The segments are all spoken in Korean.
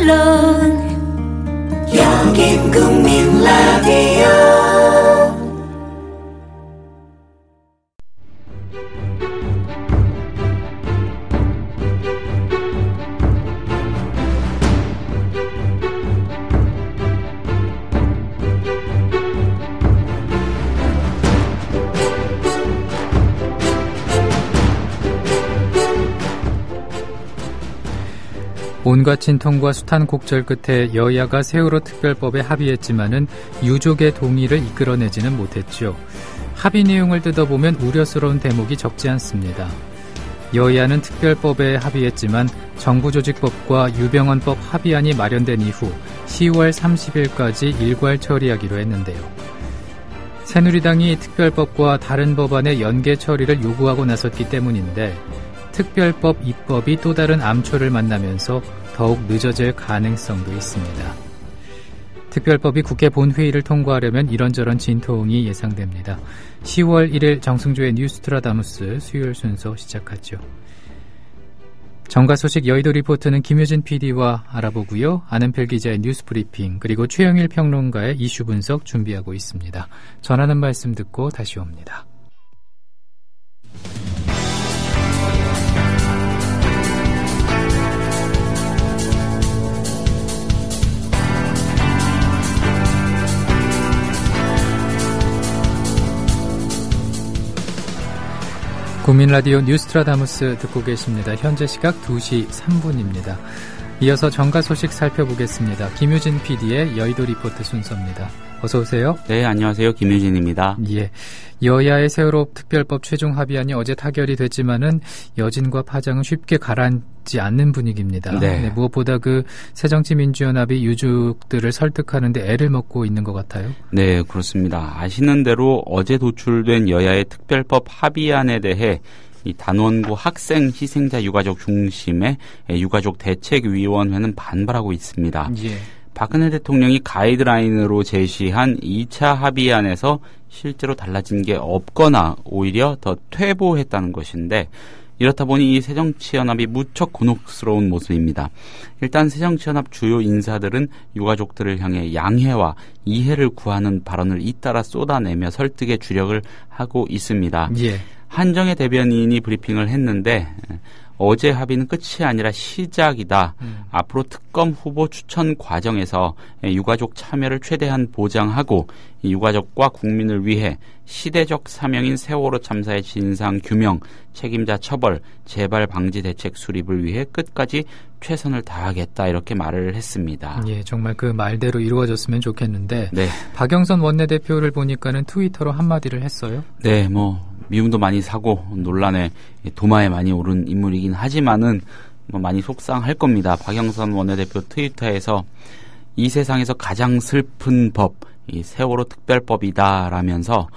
물론 여긴 국민 라디오. 온갖 진통과 숱한 곡절 끝에 여야가 세월호 특별법에 합의했지만은 유족의 동의를 이끌어내지는 못했죠. 합의 내용을 뜯어보면 우려스러운 대목이 적지 않습니다. 여야는 특별법에 합의했지만 정부조직법과 유병헌법 합의안이 마련된 이후 10월 30일까지 일괄 처리하기로 했는데요. 새누리당이 특별법과 다른 법안의 연계 처리를 요구하고 나섰기 때문인데 특별법 입법이 또 다른 암초를 만나면서 더욱 늦어질 가능성도 있습니다. 특별법이 국회 본회의를 통과하려면 이런저런 진통이 예상됩니다. 10월 1일 정승조의 뉴스트라다무스 수요일 순서 시작하죠. 정가 소식 여의도 리포트는 김효진 PD와 알아보고요. 안은필 기자의 뉴스브리핑 그리고 최영일 평론가의 이슈 분석 준비하고 있습니다. 전하는 말씀 듣고 다시 옵니다. 국민라디오 뉴스트라다무스 듣고 계십니다. 현재 시각 2시 3분입니다. 이어서 정가 소식 살펴보겠습니다. 김유진 PD의 여의도 리포트 순서입니다. 어서 오세요. 네, 안녕하세요. 김유진입니다. 예, 여야의 세월호 특별법 최종 합의안이 어제 타결이 됐지만은 여진과 파장은 쉽게 가라앉지 않는 분위기입니다. 네, 무엇보다 그 새정치민주연합이 유족들을 설득하는데 애를 먹고 있는 것 같아요. 네, 그렇습니다. 아시는 대로 어제 도출된 여야의 특별법 합의안에 대해 이 단원고 학생 희생자 유가족 중심의 유가족 대책위원회는 반발하고 있습니다. 예. 박근혜 대통령이 가이드라인으로 제시한 2차 합의안에서 실제로 달라진 게 없거나 오히려 더 퇴보했다는 것인데 이렇다 보니 이 새정치연합이 무척 곤혹스러운 모습입니다. 일단 새정치연합 주요 인사들은 유가족들을 향해 양해와 이해를 구하는 발언을 잇따라 쏟아내며 설득에 주력을 하고 있습니다. 예. 한정혜 대변인이 브리핑을 했는데 어제 합의는 끝이 아니라 시작이다. 앞으로 특검 후보 추천 과정에서 유가족 참여를 최대한 보장하고 유가족과 국민을 위해 시대적 사명인 세월호 참사의 진상 규명, 책임자 처벌, 재발 방지 대책 수립을 위해 끝까지 최선을 다하겠다 이렇게 말을 했습니다. 예, 정말 그 말대로 이루어졌으면 좋겠는데 네. 박영선 원내대표를 보니까는 트위터로 한마디를 했어요. 네, 미움도 많이 사고 논란에 도마에 많이 오른 인물이긴 하지만은 많이 속상할 겁니다. 박영선 원내대표 트위터에서 이 세상에서 가장 슬픈 법, 이 세월호 특별법이다라면서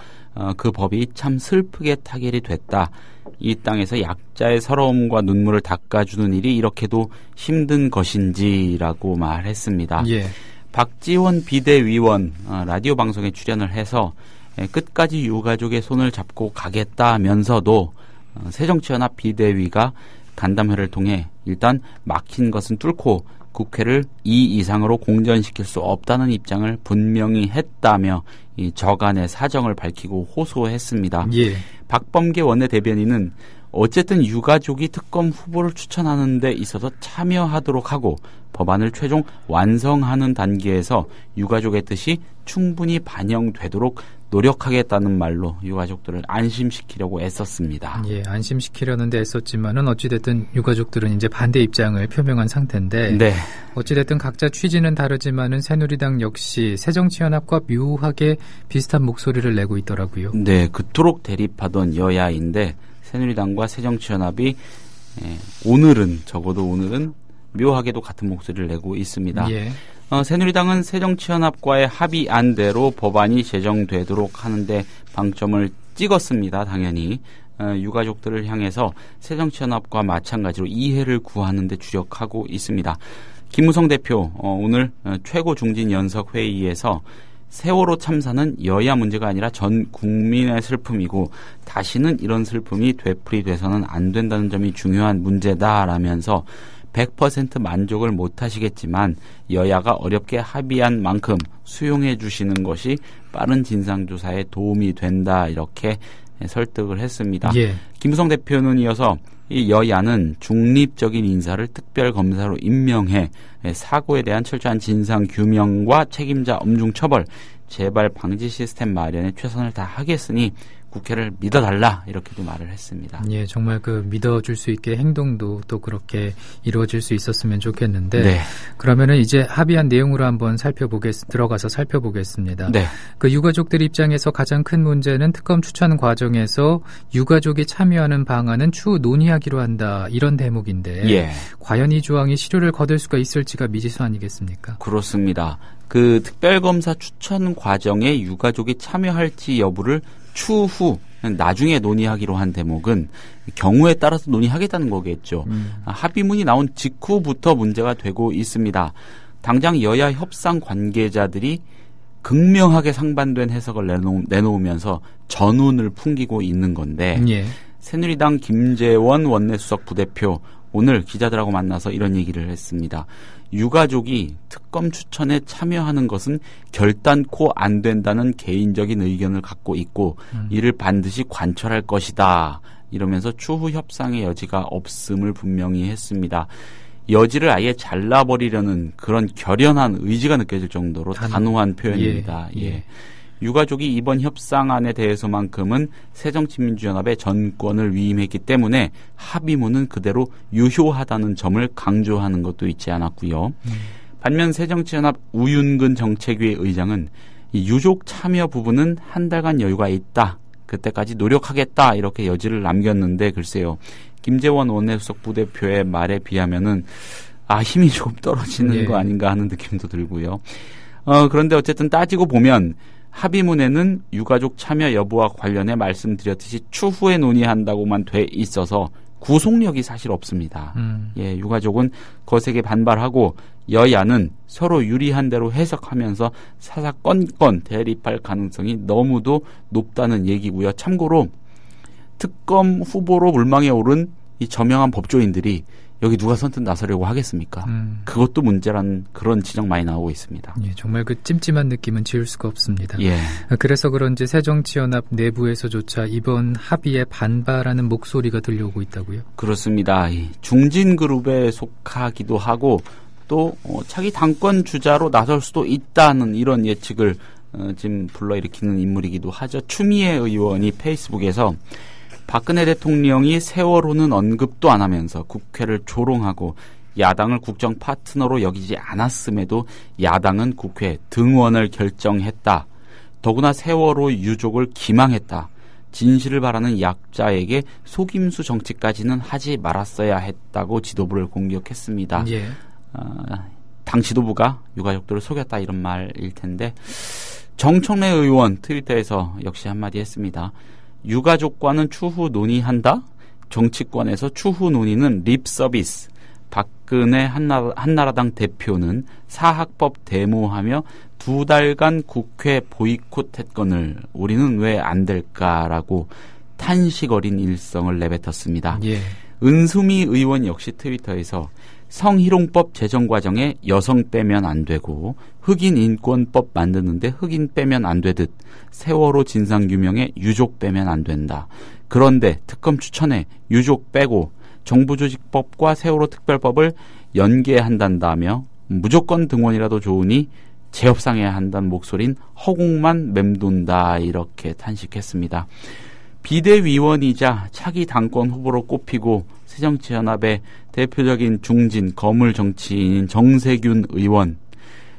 그 법이 참 슬프게 타결이 됐다. 이 땅에서 약자의 서러움과 눈물을 닦아주는 일이 이렇게도 힘든 것인지라고 말했습니다. 예. 박지원 비대위원 라디오 방송에 출연을 해서 끝까지 유가족의 손을 잡고 가겠다면서도 새정치연합 비대위가 간담회를 통해 일단 막힌 것은 뚫고 국회를 이 이상으로 공전시킬 수 없다는 입장을 분명히 했다며 이 저간의 사정을 밝히고 호소했습니다. 예. 박범계 원내대변인은 어쨌든 유가족이 특검 후보를 추천하는 데 있어서 참여하도록 하고 법안을 최종 완성하는 단계에서 유가족의 뜻이 충분히 반영되도록 노력하겠다는 말로 유가족들을 안심시키려고 애썼습니다. 예, 안심시키려는데 애썼지만은 어찌됐든 유가족들은 이제 반대 입장을 표명한 상태인데, 네. 어찌됐든 각자 취지는 다르지만은 새누리당 역시 새정치연합과 묘하게 비슷한 목소리를 내고 있더라고요. 네, 그토록 대립하던 여야인데 새누리당과 새정치연합이 적어도 오늘은 묘하게도 같은 목소리를 내고 있습니다. 예. 새누리당은 새정치연합과의 합의안대로 법안이 제정되도록 하는데 방점을 찍었습니다. 당연히 유가족들을 향해서 새정치연합과 마찬가지로 이해를 구하는 데 주력하고 있습니다. 김무성 대표 오늘 최고중진연석회의에서 세월호 참사는 여야 문제가 아니라 전 국민의 슬픔이고 다시는 이런 슬픔이 되풀이돼서는 안 된다는 점이 중요한 문제다라면서 100% 만족을 못하시겠지만 여야가 어렵게 합의한 만큼 수용해 주시는 것이 빠른 진상조사에 도움이 된다 이렇게 설득을 했습니다. 예. 김무성 대표는 이어서 이 여야는 중립적인 인사를 특별검사로 임명해 사고에 대한 철저한 진상규명과 책임자 엄중 처벌, 재발 방지 시스템 마련에 최선을 다하겠으니 국회를 믿어달라 이렇게도 말을 했습니다. 예, 정말 그 믿어줄 수 있게 행동도 또 그렇게 이루어질 수 있었으면 좋겠는데 네. 그러면은 이제 합의한 내용으로 한번 들어가서 살펴보겠습니다. 네. 그 유가족들 입장에서 가장 큰 문제는 특검 추천 과정에서 유가족이 참여하는 방안은 추후 논의하기로 한다 이런 대목인데 예. 과연 이 조항이 실효를 거둘 수가 있을지가 미지수 아니겠습니까? 그렇습니다. 그 특별검사 추천 과정에 유가족이 참여할지 여부를 추후 나중에 논의하기로 한 대목은 경우에 따라서 논의하겠다는 거겠죠. 합의문이 나온 직후부터 문제가 되고 있습니다. 당장 여야 협상 관계자들이 극명하게 상반된 해석을 내놓으면서 전운을 풍기고 있는 건데 예. 새누리당 김재원 원내수석 부대표 오늘 기자들하고 만나서 이런 얘기를 했습니다. 유가족이 특검 추천에 참여하는 것은 결단코 안 된다는 개인적인 의견을 갖고 있고 이를 반드시 관철할 것이다. 이러면서 추후 협상의 여지가 없음을 분명히 했습니다. 여지를 아예 잘라버리려는 그런 결연한 의지가 느껴질 정도로 단호한 표현입니다. 예. 예. 유가족이 이번 협상안에 대해서만큼은 새정치민주연합의 전권을 위임했기 때문에 합의문은 그대로 유효하다는 점을 강조하는 것도 있지 않았고요. 반면 새정치연합 우윤근 정책위 의장은 이 유족 참여 부분은 한 달간 여유가 있다. 그때까지 노력하겠다. 이렇게 여지를 남겼는데 글쎄요. 김재원 원내수석 부대표의 말에 비하면은 힘이 조금 떨어지는 예. 거 아닌가 하는 느낌도 들고요. 그런데 어쨌든 따지고 보면 합의문에는 유가족 참여 여부와 관련해 말씀드렸듯이 추후에 논의한다고만 돼 있어서 구속력이 사실 없습니다. 예, 유가족은 거세게 반발하고 여야는 서로 유리한 대로 해석하면서 사사건건 대립할 가능성이 너무도 높다는 얘기고요. 참고로 특검 후보로 물망에 오른 이 저명한 법조인들이 여기 누가 선뜻 나서려고 하겠습니까? 그것도 문제라는 그런 지적 많이 나오고 있습니다. 예, 정말 그 찜찜한 느낌은 지울 수가 없습니다. 예. 그래서 그런지 새정치연합 내부에서조차 이번 합의에 반발하는 목소리가 들려오고 있다고요? 그렇습니다. 중진그룹에 속하기도 하고 또 차기 당권 주자로 나설 수도 있다는 이런 예측을 지금 불러일으키는 인물이기도 하죠. 추미애 의원이 페이스북에서 박근혜 대통령이 세월호는 언급도 안 하면서 국회를 조롱하고 야당을 국정 파트너로 여기지 않았음에도 야당은 국회 등원을 결정했다. 더구나 세월호 유족을 기망했다. 진실을 바라는 약자에게 속임수 정치까지는 하지 말았어야 했다고 지도부를 공격했습니다. 예. 당 지도부가 유가족들을 속였다 이런 말일 텐데 정청래 의원 트위터에서 역시 한마디 했습니다. 유가족과는 추후 논의한다? 정치권에서 추후 논의는 립 서비스. 박근혜 한나라당 대표는 사학법 데모하며 2달간 국회 보이콧했거늘 우리는 왜 안 될까라고 탄식 어린 일성을 내뱉었습니다. 예. 은수미 의원 역시 트위터에서 성희롱법 제정 과정에 여성 빼면 안 되고 흑인 인권법 만드는데 흑인 빼면 안 되듯 세월호 진상규명에 유족 빼면 안 된다. 그런데 특검 추천에 유족 빼고 정부조직법과 세월호 특별법을 연계한단다며 무조건 등원이라도 좋으니 재협상해야 한다는 목소린 허공만 맴돈다 이렇게 탄식했습니다. 비대위원이자 차기 당권 후보로 꼽히고 새정치연합의 대표적인 중진 거물 정치인인 정세균 의원.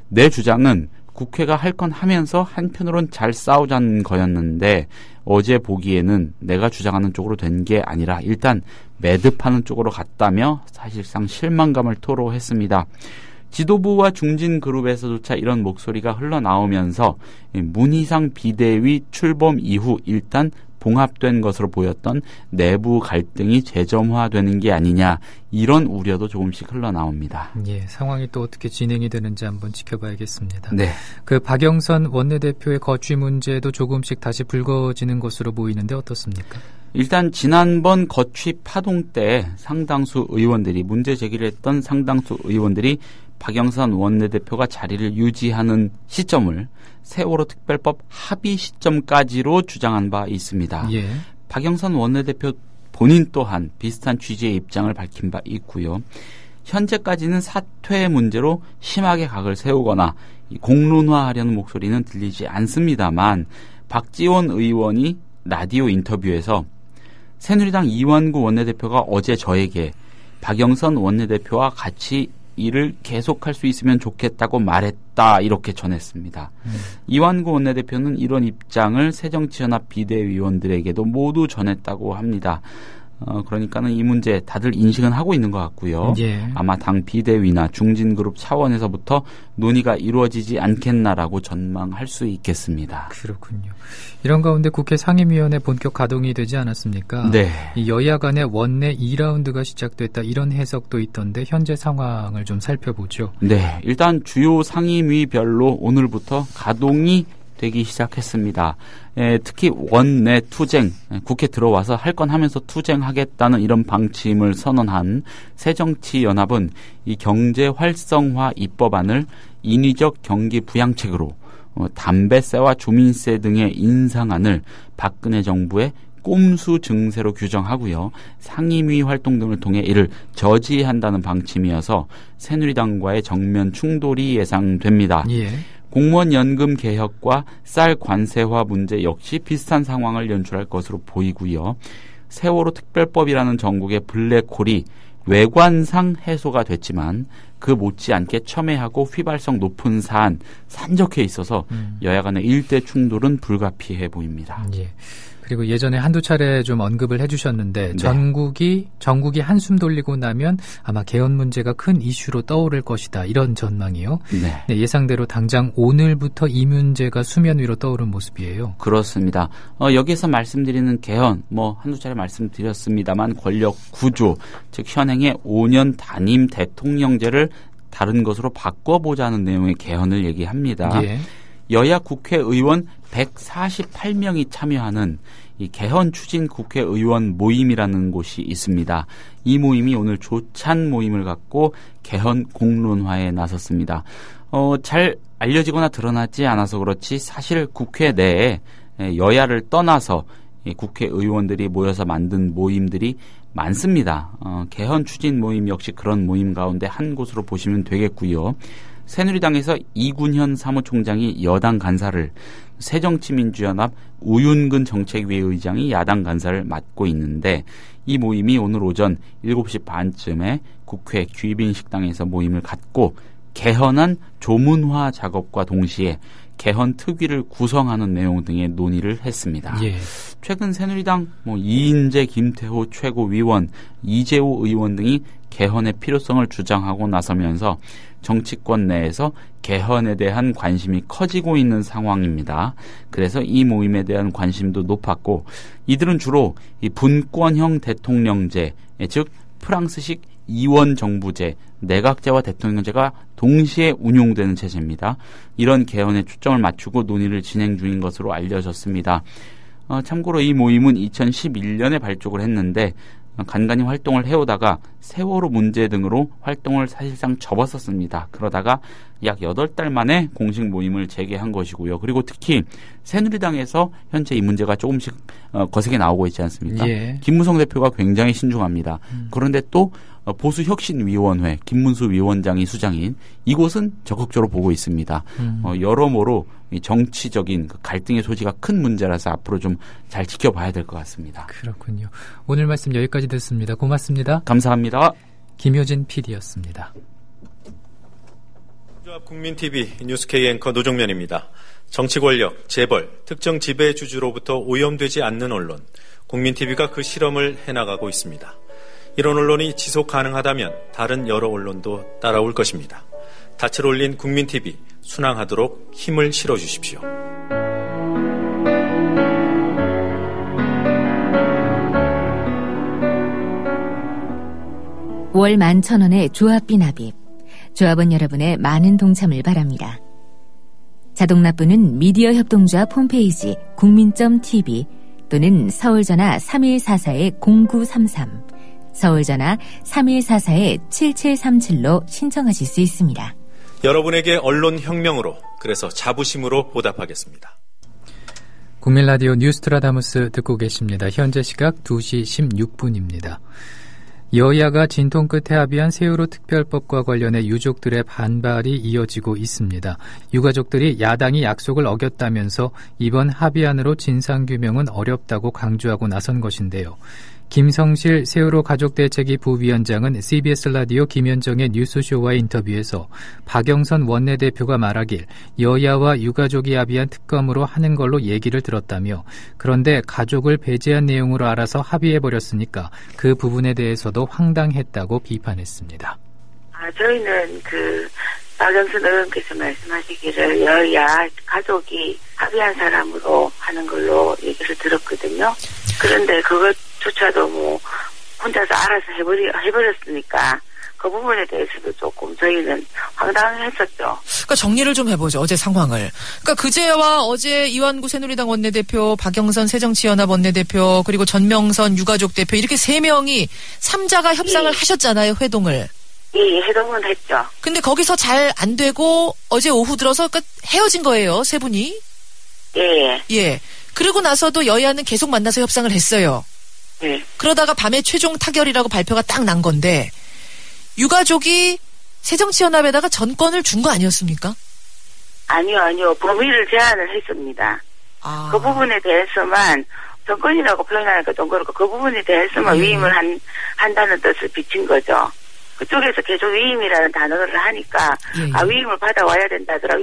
내 주장은 국회가 할 건 하면서 한편으론 잘 싸우자는 거였는데 어제 보기에는 내가 주장하는 쪽으로 된 게 아니라 일단 매듭하는 쪽으로 갔다며 사실상 실망감을 토로했습니다. 지도부와 중진그룹에서조차 이런 목소리가 흘러나오면서 문희상 비대위 출범 이후 일단 봉합된 것으로 보였던 내부 갈등이 재점화되는 게 아니냐 이런 우려도 조금씩 흘러나옵니다. 예, 상황이 또 어떻게 진행이 되는지 한번 지켜봐야겠습니다. 네. 그 박영선 원내대표의 거취 문제도 조금씩 다시 불거지는 것으로 보이는데 어떻습니까? 일단 지난번 거취 파동 때 상당수 의원들이 문제 제기를 했던 상당수 의원들이 박영선 원내대표가 자리를 유지하는 시점을 세월호 특별법 합의 시점까지로 주장한 바 있습니다. 예. 박영선 원내대표 본인 또한 비슷한 취지의 입장을 밝힌 바 있고요. 현재까지는 사퇴 문제로 심하게 각을 세우거나 공론화하려는 목소리는 들리지 않습니다만 박지원 의원이 라디오 인터뷰에서 새누리당 이완구 원내대표가 어제 저에게 박영선 원내대표와 같이 일을 계속할 수 있으면 좋겠다고 말했다 이렇게 전했습니다. 이완구 원내대표는 이런 입장을 새정치연합 비대위원들에게도 모두 전했다고 합니다. 그러니까는 이 문제 다들 인식은 하고 있는 것 같고요. 예. 아마 당 비대위나 중진그룹 차원에서부터 논의가 이루어지지 않겠나라고 전망할 수 있겠습니다. 그렇군요. 이런 가운데 국회 상임위원회 본격 가동이 되지 않았습니까? 네. 이 여야 간의 원내 2라운드가 시작됐다 이런 해석도 있던데 현재 상황을 좀 살펴보죠. 네. 일단 주요 상임위별로 오늘부터 가동이 되기 시작했습니다. 특히 원내 투쟁, 국회 들어와서 할 건 하면서 투쟁하겠다는 이런 방침을 선언한 새정치연합은 이 경제 활성화 입법안을 인위적 경기 부양책으로 담배세와 주민세 등의 인상안을 박근혜 정부의 꼼수 증세로 규정하고요. 상임위 활동 등을 통해 이를 저지한다는 방침이어서 새누리당과의 정면 충돌이 예상됩니다. 예. 공무원 연금 개혁과 쌀 관세화 문제 역시 비슷한 상황을 연출할 것으로 보이고요. 세월호 특별법이라는 전국의 블랙홀이 외관상 해소가 됐지만 그 못지않게 첨예하고 휘발성 높은 사안 산적해 있어서 여야 간의 일대 충돌은 불가피해 보입니다. 예. 그리고 예전에 한두 차례 좀 언급을 해주셨는데 네. 전국이 한숨 돌리고 나면 아마 개헌 문제가 큰 이슈로 떠오를 것이다. 이런 전망이요. 네. 네, 예상대로 당장 오늘부터 이 문제가 수면 위로 떠오른 모습이에요. 그렇습니다. 여기에서 말씀드리는 개헌, 한두 차례 말씀드렸습니다만 권력 구조, 즉 현행의 5년 단임 대통령제를 다른 것으로 바꿔보자는 내용의 개헌을 얘기합니다. 예. 여야 국회의원 148명이 참여하는 이 개헌 추진 국회의원 모임이라는 곳이 있습니다. 이 모임이 오늘 조찬 모임을 갖고 개헌 공론화에 나섰습니다. 잘 알려지거나 드러나지 않아서 그렇지 사실 국회 내에 여야를 떠나서 국회의원들이 모여서 만든 모임들이 많습니다. 개헌 추진 모임 역시 그런 모임 가운데 한 곳으로 보시면 되겠고요. 새누리당에서 이군현 사무총장이 여당 간사를, 새정치민주연합 우윤근 정책위 의장이 야당 간사를 맡고 있는데 이 모임이 오늘 오전 7시 반쯤에 국회 귀빈식당에서 모임을 갖고 개헌안 조문화 작업과 동시에 개헌 특위를 구성하는 내용 등의 논의를 했습니다. 예. 최근 새누리당 이인재, 김태호 최고위원, 이재호 의원 등이 개헌의 필요성을 주장하고 나서면서 정치권 내에서 개헌에 대한 관심이 커지고 있는 상황입니다. 그래서 이 모임에 대한 관심도 높았고 이들은 주로 이 분권형 대통령제, 즉 프랑스식 이원 정부제, 내각제와 대통령제가 동시에 운용되는 체제입니다. 이런 개헌에 초점을 맞추고 논의를 진행 중인 것으로 알려졌습니다. 참고로 이 모임은 2011년에 발족을 했는데 간간히 활동을 해오다가 세월호 문제 등으로 활동을 사실상 접었었습니다. 그러다가 약 8달 만에 공식 모임을 재개한 것이고요. 그리고 특히 새누리당에서 현재 이 문제가 조금씩 거세게 나오고 있지 않습니까? 예. 김무성 대표가 굉장히 신중합니다. 그런데 또 보수혁신위원회 김문수 위원장이 수장인 이곳은 적극적으로 보고 있습니다. 여러모로 정치적인 갈등의 소지가 큰 문제라서 앞으로 좀 잘 지켜봐야 될 것 같습니다. 그렇군요. 오늘 말씀 여기까지 듣습니다. 고맙습니다. 감사합니다. 김효진 PD였습니다. 국민TV 뉴스K 앵커 노종면입니다. 정치 권력, 재벌, 특정 지배주주로부터 오염되지 않는 언론, 국민TV가 그 실험을 해나가고 있습니다. 이런 언론이 지속 가능하다면 다른 여러 언론도 따라올 것입니다. 닻을 올린 국민TV, 순항하도록 힘을 실어주십시오. 월 11,000원의 조합비 납입. 조합원 여러분의 많은 동참을 바랍니다. 자동 납부는 미디어 협동조합 홈페이지 국민.tv 또는 서울전화 3144-0933, 서울전화 3144-7737로 신청하실 수 있습니다. 여러분에게 언론혁명으로, 그래서 자부심으로 보답하겠습니다. 국민라디오 뉴스트라다무스 듣고 계십니다. 현재 시각 2시 16분입니다. 여야가 진통 끝에 합의한 세월호 특별법과 관련해 유족들의 반발이 이어지고 있습니다. 유가족들이 야당이 약속을 어겼다면서 이번 합의안으로 진상규명은 어렵다고 강조하고 나선 것인데요. 김성실 세월호 가족대책위 부위원장은 CBS 라디오 김현정의 뉴스쇼와의 인터뷰에서 박영선 원내대표가 말하길 여야와 유가족이 합의한 특검으로 하는 걸로 얘기를 들었다며, 그런데 가족을 배제한 내용으로 알아서 합의해버렸으니까 그 부분에 대해서도 황당했다고 비판했습니다. 저희는 박영선 의원께서 말씀하시기를 여야 가족이 합의한 사람으로 하는 걸로 얘기를 들었거든요. 그런데 그것조차도 혼자서 알아서 해버렸으니까 그 부분에 대해서도 조금 저희는 황당했었죠. 그러니까 정리를 좀 해보죠. 어제 상황을. 그러니까 그제와 어제 이완구 새누리당 원내대표, 박영선 새정치연합 원내대표, 그리고 전명선 유가족 대표, 이렇게 3명이 3자가 협상을 하셨잖아요. 회동을. 예, 회동은 했죠. 근데 거기서 잘 안 되고 어제 오후 들어서 헤어진 거예요. 세 분이. 예. 예. 그러고 나서도 여야는 계속 만나서 협상을 했어요. 예. 그러다가 밤에 최종 타결이라고 발표가 딱 난 건데, 유가족이 새정치연합에다가 전권을 준 거 아니었습니까? 아니요. 범위를 제한을 했습니다. 그 부분에 대해서만, 전권이라고 표현하니까 좀 그렇고, 그 부분에 대해서만 위임을 한다는 뜻을 비친 거죠. 그쪽에서 계속 위임이라는 단어를 하니까, 위임을 받아와야 된다더라,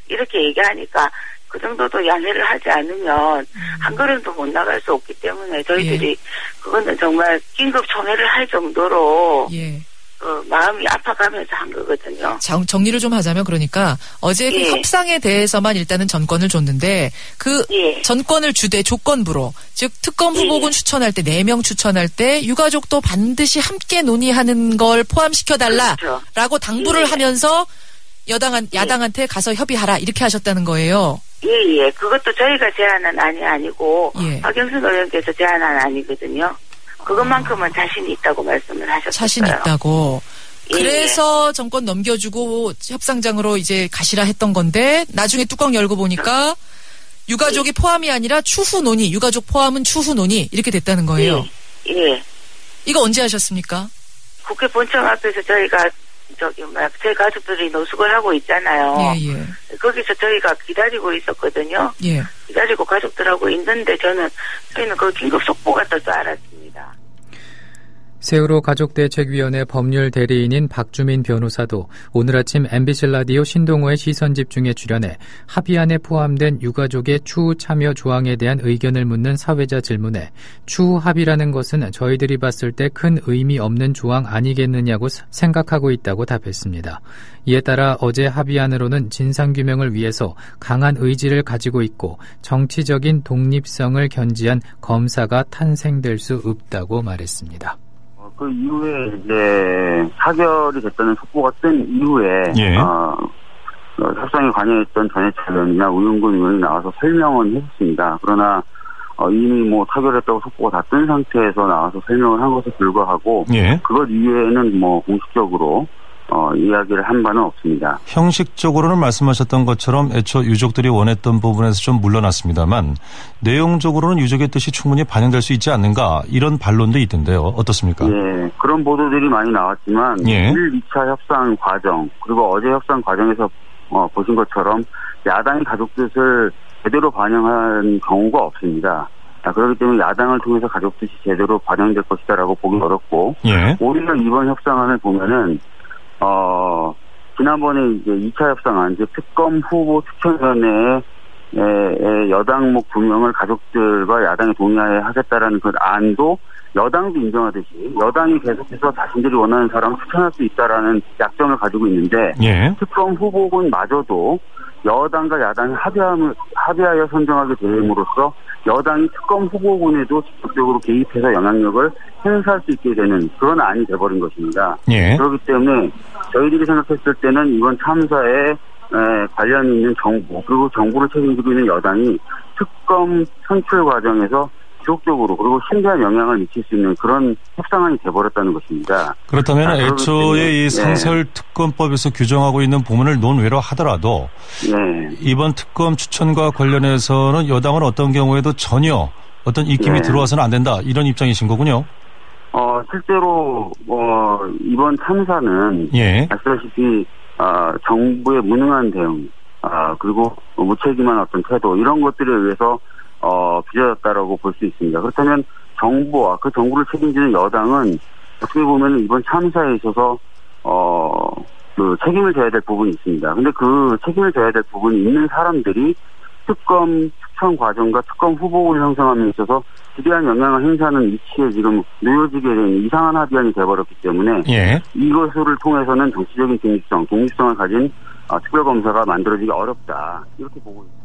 이렇게 얘기하니까, 그 정도도 양해를 하지 않으면 한 걸음도 못 나갈 수 없기 때문에 저희들이 그거는 정말 긴급 총회를 할 정도로 마음이 아파가면서 한 거거든요. 정리를 좀 하자면, 그러니까 어제 그 협상에 대해서만 일단은 전권을 줬는데, 그 전권을 주되 조건부로, 즉 특검 후보군 추천할 때 4명 추천할 때 유가족도 반드시 함께 논의하는 걸 포함시켜달라라고 당부를 하면서 야당한테 가서 협의하라, 이렇게 하셨다는 거예요. 예. 그것도 저희가 제안한 안이 아니고 박영선 의원께서 제안한 안이거든요. 그것만큼은 자신이 있다고 말씀을 하셨어요. 자신 있다고. 그래서 정권 넘겨주고 협상장으로 이제 가시라 했던 건데, 나중에 뚜껑 열고 보니까 유가족이 포함이 아니라 추후 논의, 유가족 포함은 추후 논의, 이렇게 됐다는 거예요. 예. 이거 언제 하셨습니까? 국회 본청 앞에서 저희가 제 가족들이 노숙을 하고 있잖아요. 거기서 저희가 기다리고 있었거든요. 기다리고 가족들하고 있는데 저희는 그 긴급 속보가 뜰 줄 알았습니다. 세월호 가족대책위원회 법률 대리인인 박주민 변호사도 오늘 아침 MBC 라디오 신동호의 시선집중에 출연해 합의안에 포함된 유가족의 추후 참여 조항에 대한 의견을 묻는 사회자 질문에 추후 합의라는 것은 저희들이 봤을 때 큰 의미 없는 조항 아니겠느냐고 생각하고 있다고 답했습니다. 이에 따라 어제 합의안으로는 진상규명을 위해서 강한 의지를 가지고 있고 정치적인 독립성을 견지한 검사가 탄생될 수 없다고 말했습니다. 그 이후에 이제 사결이 됐다는 속보가 뜬 이후에 협상에 관여했던 전해철 의원이나 우영근 의원이 나와서 설명은 했습니다. 그러나 이미 타결했다고 속보가 다 뜬 상태에서 나와서 설명을 한 것에 불과하고 그것 이외에는 공식적으로 이야기를 한 바는 없습니다. 형식적으로는 말씀하셨던 것처럼 애초 유족들이 원했던 부분에서 좀 물러났습니다만 내용적으로는 유족의 뜻이 충분히 반영될 수 있지 않는가, 이런 반론도 있던데요. 어떻습니까? 예, 그런 보도들이 많이 나왔지만 1, 2차 협상 과정, 그리고 어제 협상 과정에서 보신 것처럼 야당이 가족 뜻을 제대로 반영한 경우가 없습니다. 그렇기 때문에 야당을 통해서 가족 뜻이 제대로 반영될 것이다라고 보기 어렵고 오히려 이번 협상안을 보면은 지난번에 이제 2차 협상안, 이제 특검 후보 추천위원회에 여당 2명을 가족들과 야당이 동의하에 하겠다라는 그 안도 여당도 인정하듯이 여당이 계속해서 자신들이 원하는 사람을 추천할 수 있다라는 약점을 가지고 있는데 특검 후보군마저도 여당과 야당이 합의하여 선정하게 됨으로써 여당이 특검 후보군에도 직접적으로 개입해서 영향력을 행사할 수 있게 되는 그런 안이 돼버린 것입니다. 그렇기 때문에 저희들이 생각했을 때는 이번 참사에 관련 있는 정부 그리고 정부를 책임지고 있는 여당이 특검 선출 과정에서 지속적으로 그리고 심대한 영향을 미칠 수 있는 그런 협상안이 돼버렸다는 것입니다. 그렇다면 애초에 이 상설특검법에서 규정하고 있는 부분을 논외로 하더라도 이번 특검 추천과 관련해서는 여당은 어떤 경우에도 전혀 어떤 입김이 들어와서는 안 된다 이런 입장이신 거군요. 실제로 이번 참사는 아시다시피 정부의 무능한 대응 그리고 무책임한 어떤 태도 이런 것들에 의해서 빚어졌다라고 볼 수 있습니다. 그렇다면 정부와 그 정부를 책임지는 여당은 어떻게 보면 이번 참사에 있어서 그 책임을 져야 될 부분이 있습니다. 근데 그 책임을 져야 될 부분이 있는 사람들이 특검 추천 과정과 특검 후보를 형성함에 있어서 지대한 영향을 행사하는 위치에 지금 놓여지게 된 이상한 합의안이 돼버렸기 때문에 이것을 통해서는 정치적인 독립성을 가진 특별검사가 만들어지기 어렵다 이렇게 보고 있습니다.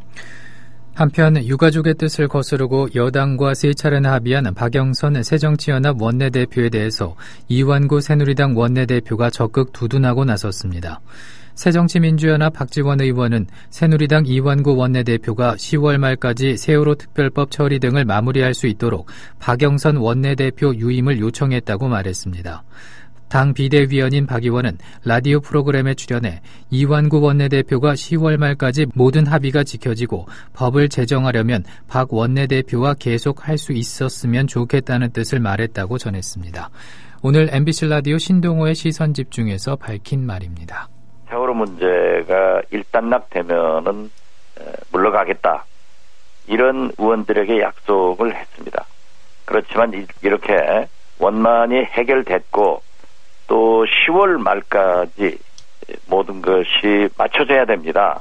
한편 유가족의 뜻을 거스르고 여당과 세 차례나 합의한 박영선 새정치연합 원내대표에 대해서 이완구 새누리당 원내대표가 적극 두둔하고 나섰습니다. 새정치민주연합 박지원 의원은 새누리당 이완구 원내대표가 10월 말까지 세월호 특별법 처리 등을 마무리할 수 있도록 박영선 원내대표 유임을 요청했다고 말했습니다. 당 비대위원인 박 의원은 라디오 프로그램에 출연해 이완구 원내대표가 10월 말까지 모든 합의가 지켜지고 법을 제정하려면 박 원내대표와 계속 할 수 있었으면 좋겠다는 뜻을 말했다고 전했습니다. 오늘 MBC 라디오 신동호의 시선집중에서 밝힌 말입니다. 세월호 문제가 일단락되면은 물러가겠다. 이런 의원들에게 약속을 했습니다. 그렇지만 이렇게 원만히 해결됐고 또 10월 말까지 모든 것이 맞춰져야 됩니다.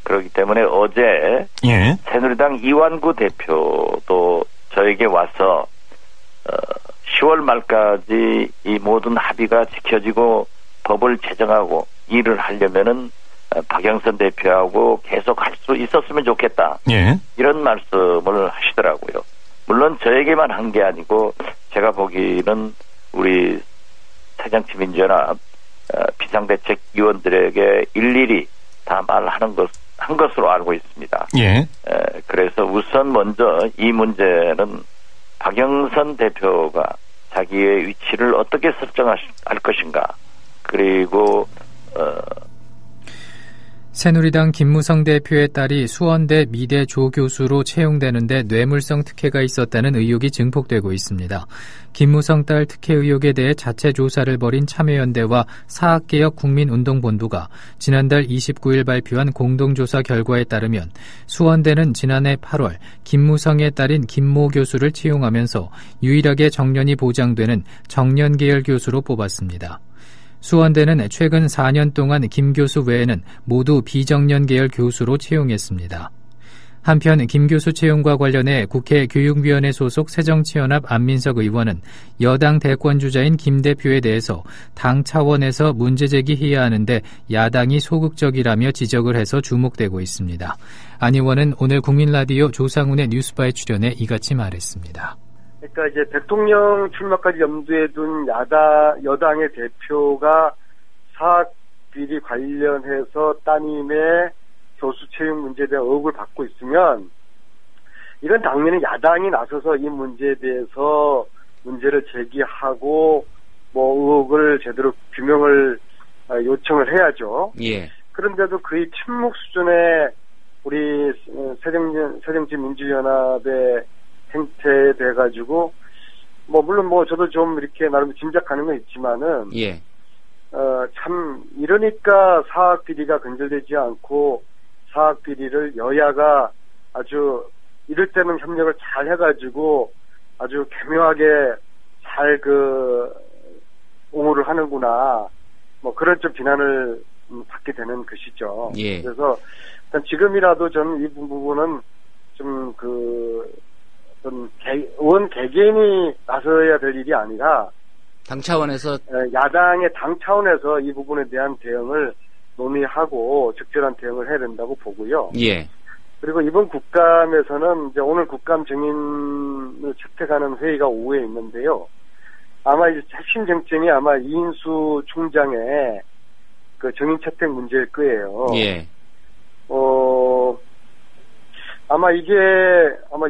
그렇기 때문에 어제 새누리당 이완구 대표도 저에게 와서 10월 말까지 이 모든 합의가 지켜지고 법을 제정하고 일을 하려면은 박영선 대표하고 계속 할 수 있었으면 좋겠다. 이런 말씀을 하시더라고요. 물론 저에게만 한 게 아니고 제가 보기에는 우리 새정치민주연합 비상대책위원들에게 일일이 다 말하는 한 것으로 알고 있습니다. 그래서 우선 먼저 이 문제는 박영선 대표가 자기의 위치를 어떻게 설정할 것인가. 그리고 새누리당 김무성 대표의 딸이 수원대 미대 조교수로 채용되는데 뇌물성 특혜가 있었다는 의혹이 증폭되고 있습니다. 김무성 딸 특혜 의혹에 대해 자체 조사를 벌인 참여연대와 사학개혁 국민운동본부가 지난달 29일 발표한 공동조사 결과에 따르면 수원대는 지난해 8월 김무성의 딸인 김모 교수를 채용하면서 유일하게 정년이 보장되는 정년계열 교수로 뽑았습니다. 수원대는 최근 4년 동안 김 교수 외에는 모두 비정년 계열 교수로 채용했습니다. 한편 김 교수 채용과 관련해 국회 교육위원회 소속 새정치연합 안민석 의원은 여당 대권주자인 김 대표에 대해서 당 차원에서 문제 제기해야 하는데 야당이 소극적이라며 지적을 해서 주목되고 있습니다. 안 의원은 오늘 국민라디오 조상훈의 뉴스바에 출연해 이같이 말했습니다. 그러니까 이제 대통령 출마까지 염두에 둔 여당의 대표가 사학 비리 관련해서 따님의 교수 채용 문제에 대한 의혹을 받고 있으면 이건 당연히 야당이 나서서 이 문제에 대해서 문제를 제기하고 의혹을 제대로 규명을 요청을 해야죠. 그런데도 거의 침묵 수준의 우리 새정치민주연합의 행태에 대해 가지고 물론 저도 좀 이렇게 나름 짐작하는 건 있지만은 참 이러니까 사학 비리가 근절되지 않고 사학 비리를 여야가 아주 이럴 때는 협력을 잘 해가지고 아주 교묘하게 잘 옹호를 하는구나 그런 좀 비난을 받게 되는 것이죠. 그래서 일단 지금이라도 저는 이 부분은 좀 의원 개개인이 나서야 될 일이 아니라 당 차원에서 야당의 당 차원에서 이 부분에 대한 대응을 논의하고 적절한 대응을 해야 된다고 보고요. 그리고 이번 국감에서는 이제 오늘 국감 증인을 채택하는 회의가 오후에 있는데요. 아마 이제 핵심 쟁점이 아마 이인수 총장의 그 증인 채택 문제일 거예요. 아마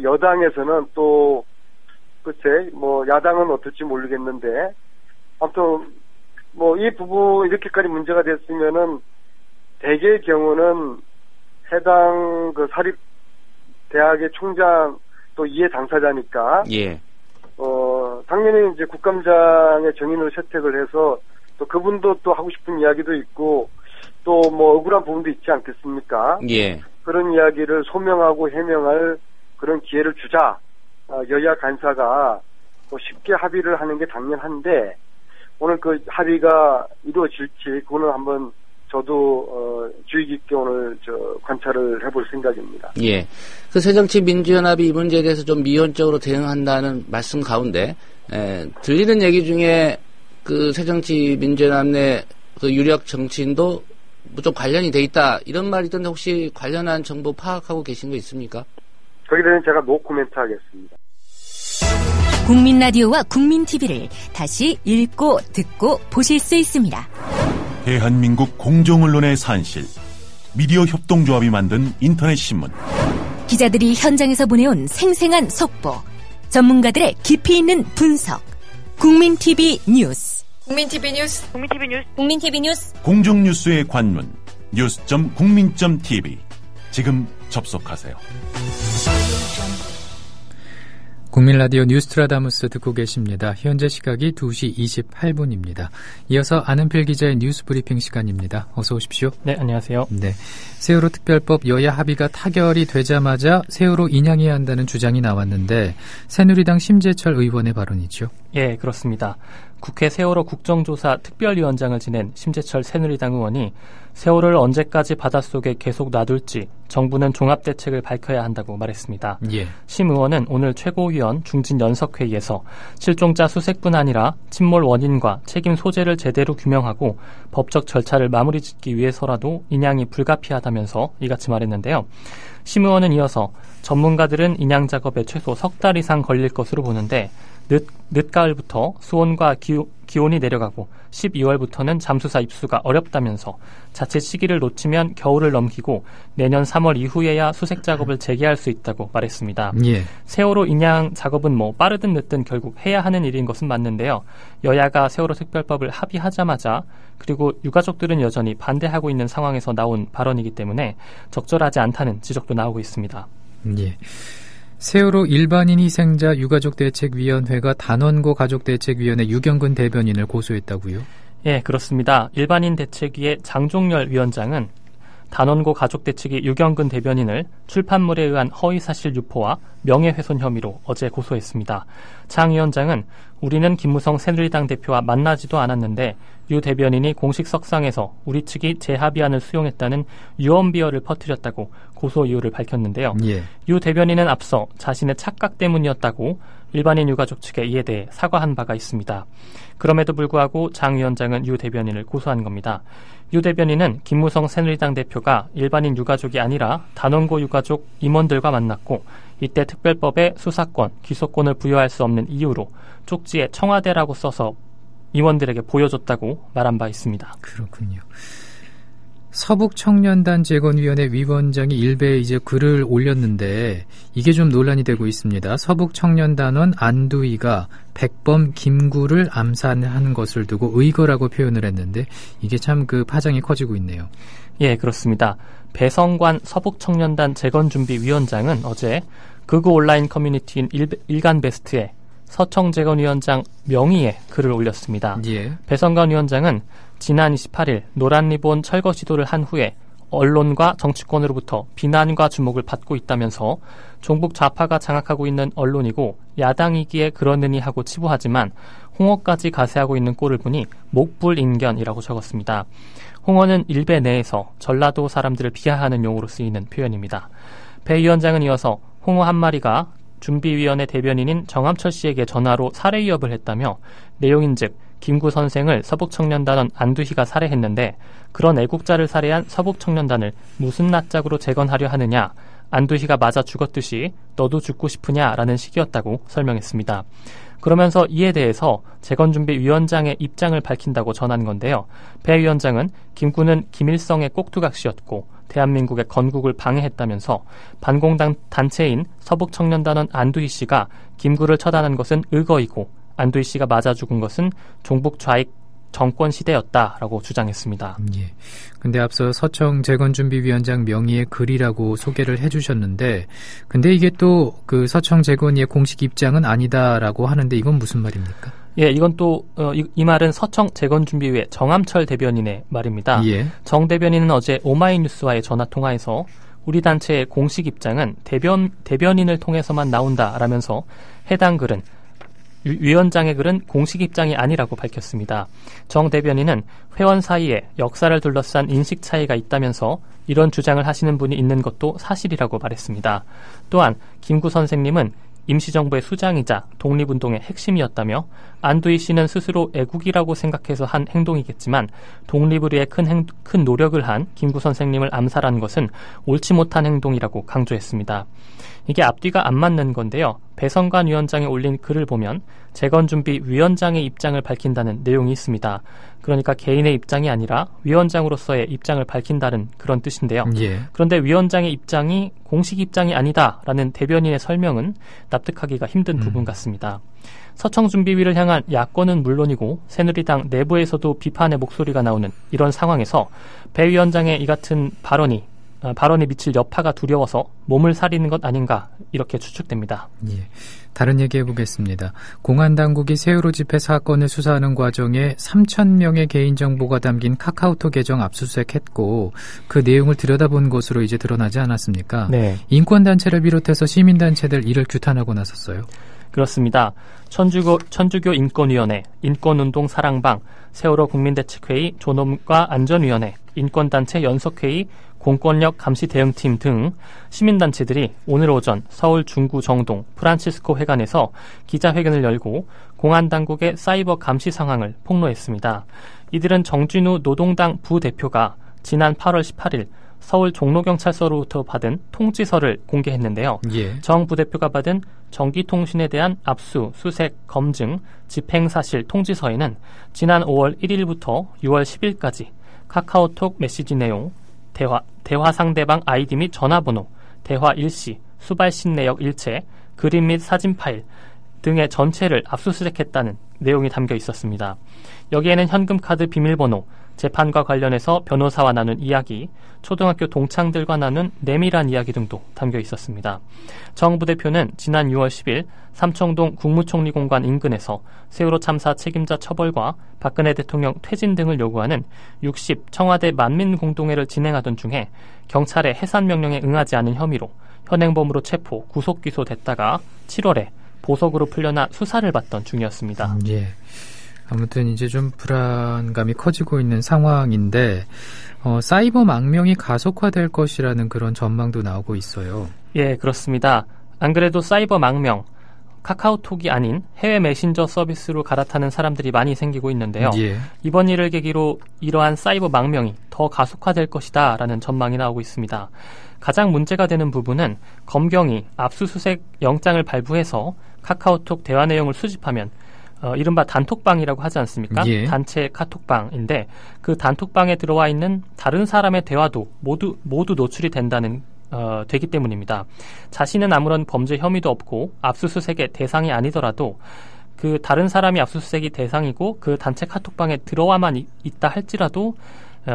여당에서는 또 글쎄 야당은 어떨지 모르겠는데 아무튼 이 부분 이렇게까지 문제가 됐으면은 대개의 경우는 해당 그 사립 대학의 총장 또 이해 당사자니까 예. 당연히 이제 국감장의 정인으로 채택을 해서 또 그분도 또 하고 싶은 이야기도 있고 또 억울한 부분도 있지 않겠습니까? 예. 그런 이야기를 소명하고 해명할 그런 기회를 주자. 여야 간사가 쉽게 합의를 하는 게 당연한데 오늘 그 합의가 이루어질지 그거는 한번 저도 주의 깊게 오늘 관찰을 해볼 생각입니다. 예. 그 새정치민주연합이 이 문제에 대해서 좀 미온적으로 대응한다는 말씀 가운데 들리는 얘기 중에 그 새정치민주연합 내 그 유력 정치인도 좀 관련이 돼 있다 이런 말이 있던데 혹시 관련한 정보 파악하고 계신 거 있습니까? 거기에 대해서는 제가 노 코멘트 하겠습니다. 국민 라디오와 국민 TV를 다시 읽고 듣고 보실 수 있습니다. 대한민국 공정언론의 산실, 미디어 협동조합이 만든 인터넷 신문. 기자들이 현장에서 보내온 생생한 속보, 전문가들의 깊이 있는 분석. 국민 TV 뉴스. 국민 TV 뉴스. 국민 TV 뉴스. 국민 TV 뉴스. 공정뉴스의 관문 news.국민.tv. 지금 접속하세요. 국민 라디오 뉴스트라다무스 듣고 계십니다. 현재 시각이 2시 28분입니다. 이어서 안은필 기자의 뉴스 브리핑 시간입니다. 어서 오십시오. 네, 안녕하세요. 네, 세월호 특별법 여야 합의가 타결이 되자마자 세월호 인양해야 한다는 주장이 나왔는데 새누리당 심재철 의원의 발언이죠. 예, 그렇습니다. 국회 세월호 국정조사 특별위원장을 지낸 심재철 새누리당 의원이 세월호를 언제까지 바닷속에 계속 놔둘지 정부는 종합대책을 밝혀야 한다고 말했습니다. 예. 심 의원은 오늘 최고위원 중진연석회의에서 실종자 수색뿐 아니라 침몰 원인과 책임 소재를 제대로 규명하고 법적 절차를 마무리 짓기 위해서라도 인양이 불가피하다면서 이같이 말했는데요. 심 의원은 이어서 전문가들은 인양 작업에 최소 석 달 이상 걸릴 것으로 보는데 늦가을부터 수온과 기온이 내려가고 12월부터는 잠수사 입수가 어렵다면서 자칫 시기를 놓치면 겨울을 넘기고 내년 3월 이후에야 수색 작업을 재개할 수 있다고 말했습니다. 예. 세월호 인양 작업은 빠르든 늦든 결국 해야 하는 일인 것은 맞는데요. 여야가 세월호 특별법을 합의하자마자 그리고 유가족들은 여전히 반대하고 있는 상황에서 나온 발언이기 때문에 적절하지 않다는 지적도 나오고 있습니다. 예. 세월호 일반인 희생자 유가족대책위원회가 단원고 가족대책위원회 유경근 대변인을 고소했다고요? 예, 그렇습니다. 일반인 대책위의 장종렬 위원장은 단원고 가족대책위 유경근 대변인을 출판물에 의한 허위사실 유포와 명예훼손 혐의로 어제 고소했습니다. 장 위원장은 우리는 김무성 새누리당 대표와 만나지도 않았는데 유 대변인이 공식 석상에서 우리 측이 재합의안을 수용했다는 유언비어를 퍼뜨렸다고 고소 이유를 밝혔는데요. 예. 유 대변인은 앞서 자신의 착각 때문이었다고 일반인 유가족 측에 이에 대해 사과한 바가 있습니다. 그럼에도 불구하고 장 위원장은 유 대변인을 고소한 겁니다. 유 대변인은 김무성 새누리당 대표가 일반인 유가족이 아니라 단원고 유가족 임원들과 만났고 이때 특별법에 수사권, 기소권을 부여할 수 없는 이유로 쪽지에 청와대라고 써서 임원들에게 보여줬다고 말한 바 있습니다. 그렇군요. 서북청년단 재건위원회 위원장이 일베에 이제 글을 올렸는데 이게 좀 논란이 되고 있습니다. 서북청년단원 안두희가 백범 김구를 암살한 것을 두고 의거라고 표현을 했는데 이게 참 그 파장이 커지고 있네요. 예, 그렇습니다. 배성관 서북청년단 재건준비위원장은 어제 극우 온라인 커뮤니티인 일간베스트에 서청재건위원장 명의의 글을 올렸습니다. 예. 배성관 위원장은 지난 28일 노란리본 철거 시도를 한 후에 언론과 정치권으로부터 비난과 주목을 받고 있다면서 종북 좌파가 장악하고 있는 언론이고 야당이기에 그러느니 하고 치부하지만 홍어까지 가세하고 있는 꼴을 보니 목불인견이라고 적었습니다. 홍어는 일베 내에서 전라도 사람들을 비하하는 용어로 쓰이는 표현입니다. 배 위원장은 이어서 홍어 한 마리가 준비위원회 대변인인 정함철 씨에게 전화로 살해 위협을 했다며 내용인즉 김구 선생을 서북청년단원 안두희가 살해했는데 그런 애국자를 살해한 서북청년단을 무슨 낯짝으로 재건하려 하느냐, 안두희가 맞아 죽었듯이 너도 죽고 싶으냐라는 식이었다고 설명했습니다. 그러면서 이에 대해서 재건준비위원장의 입장을 밝힌다고 전한 건데요. 배 위원장은 김구는 김일성의 꼭두각시였고 대한민국의 건국을 방해했다면서 반공당 단체인 서북청년단원 안두희 씨가 김구를 처단한 것은 의거이고 안두희 씨가 맞아 죽은 것은 종북 좌익 정권 시대였다라고 주장했습니다. 예. 근데 앞서 서청 재건준비위원장 명의의 글이라고 소개를 해주셨는데, 근데 이게 또 그 서청 재건위의 공식 입장은 아니다라고 하는데 이건 무슨 말입니까? 예, 이건 또 이 말은 서청 재건준비위의 정암철 대변인의 말입니다. 예. 정 대변인은 어제 오마이뉴스와의 전화 통화에서 우리 단체의 공식 입장은 대변인을 통해서만 나온다라면서 해당 글은 위원장의 글은 공식 입장이 아니라고 밝혔습니다. 정 대변인은 회원 사이에 역사를 둘러싼 인식 차이가 있다면서 이런 주장을 하시는 분이 있는 것도 사실이라고 말했습니다. 또한 김구 선생님은 임시정부의 수장이자 독립운동의 핵심이었다며 안두희 씨는 스스로 애국이라고 생각해서 한 행동이겠지만 독립을 위해 큰 노력을 한 김구 선생님을 암살한 것은 옳지 못한 행동이라고 강조했습니다. 이게 앞뒤가 안 맞는 건데요. 배성관 위원장이 올린 글을 보면 재건준비위원장의 입장을 밝힌다는 내용이 있습니다. 그러니까 개인의 입장이 아니라 위원장으로서의 입장을 밝힌다는 그런 뜻인데요. 예. 그런데 위원장의 입장이 공식 입장이 아니다라는 대변인의 설명은 납득하기가 힘든 부분 같습니다. 서청준비위를 향한 야권은 물론이고 새누리당 내부에서도 비판의 목소리가 나오는 이런 상황에서 배 위원장의 이 같은 발언이 미칠 여파가 두려워서 몸을 사리는 것 아닌가 이렇게 추측됩니다. 예. 다른 얘기 해보겠습니다. 공안당국이 세월호 집회 사건을 수사하는 과정에 3,000명의 개인정보가 담긴 카카오톡 계정 압수수색했고 그 내용을 들여다본 것으로 이제 드러나지 않았습니까? 네. 인권단체를 비롯해서 시민단체들 이를 규탄하고 나섰어요. 그렇습니다. 천주교 인권위원회, 인권운동 사랑방, 세월호 국민대책회의, 존엄과 안전위원회, 인권단체 연석회의, 공권력 감시 대응팀 등 시민단체들이 오늘 오전 서울 중구 정동 프란치스코 회관에서 기자회견을 열고 공안당국의 사이버 감시 상황을 폭로했습니다. 이들은 정진우 노동당 부대표가 지난 8월 18일 서울 종로경찰서로부터 받은 통지서를 공개했는데요. 예. 정 부대표가 받은 전기통신에 대한 압수, 수색, 검증, 집행사실 통지서에는 지난 5월 1일부터 6월 10일까지 카카오톡 메시지 내용, 대화 상대방 아이디 및 전화번호, 대화 일시, 수발신 내역 일체, 그림 및 사진 파일 등의 전체를 압수수색했다는 내용이 담겨 있었습니다. 여기에는 현금카드 비밀번호, 재판과 관련해서 변호사와 나눈 이야기, 초등학교 동창들과 나눈 내밀한 이야기 등도 담겨 있었습니다. 정 부대표는 지난 6월 10일 삼청동 국무총리 공관 인근에서 세월호 참사 책임자 처벌과 박근혜 대통령 퇴진 등을 요구하는 60 청와대 만민공동회를 진행하던 중에 경찰의 해산 명령에 응하지 않은 혐의로 현행범으로 체포, 구속 기소됐다가 7월에 보석으로 풀려나 수사를 받던 중이었습니다. 예. 아무튼 이제 좀 불안감이 커지고 있는 상황인데 사이버 망명이 가속화될 것이라는 그런 전망도 나오고 있어요. 예, 그렇습니다. 안 그래도 사이버 망명, 카카오톡이 아닌 해외 메신저 서비스로 갈아타는 사람들이 많이 생기고 있는데요. 예. 이번 일을 계기로 이러한 사이버 망명이 더 가속화될 것이다라는 전망이 나오고 있습니다. 가장 문제가 되는 부분은 검경이 압수수색 영장을 발부해서 카카오톡 대화 내용을 수집하면 이른바 단톡방이라고 하지 않습니까? 예. 단체 카톡방인데 그 단톡방에 들어와 있는 다른 사람의 대화도 모두 노출이 되기 때문입니다. 자신은 아무런 범죄 혐의도 없고 압수수색의 대상이 아니더라도 그 다른 사람이 압수수색이 대상이고 그 단체 카톡방에 들어와만 있다 할지라도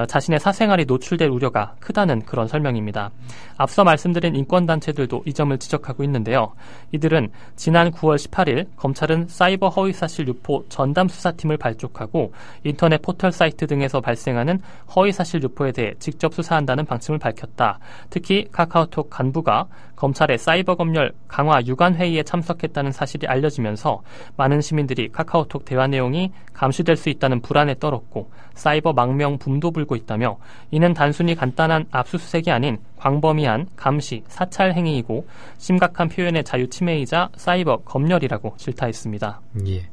자신의 사생활이 노출될 우려가 크다는 그런 설명입니다. 앞서 말씀드린 인권단체들도 이 점을 지적하고 있는데요. 이들은 지난 9월 18일 검찰은 사이버 허위사실 유포 전담수사팀을 발족하고 인터넷 포털 사이트 등에서 발생하는 허위사실 유포에 대해 직접 수사한다는 방침을 밝혔다. 특히 카카오톡 간부가 검찰의 사이버 검열 강화 유관회의에 참석했다는 사실이 알려지면서 많은 시민들이 카카오톡 대화 내용이 감시될 수 있다는 불안에 떨었고 사이버 망명 붐도 불고 있다며 이는 단순히 간단한 압수수색이 아닌 광범위한 감시, 사찰 행위이고 심각한 표현의 자유 침해이자 사이버 검열이라고 질타했습니다. 예.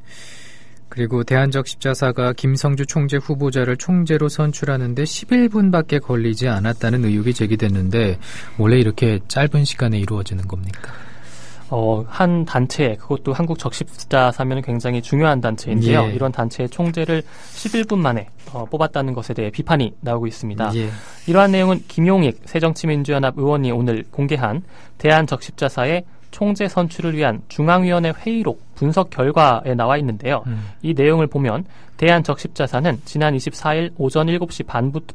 그리고 대한적 십자사가 김성주 총재 후보자를 총재로 선출하는데 11분밖에 걸리지 않았다는 의혹이 제기됐는데 원래 이렇게 짧은 시간에 이루어지는 겁니까? 한 단체, 그것도 한국 적십자사면 굉장히 중요한 단체인데요. 예. 이런 단체의 총재를 11분 만에 뽑았다는 것에 대해 비판이 나오고 있습니다. 예. 이러한 내용은 김용익 새정치민주연합 의원이 오늘 공개한 대한적십자사의 총재 선출을 위한 중앙위원회 회의록 분석 결과에 나와 있는데요. 이 내용을 보면 대한적십자사는 지난 24일 오전 7시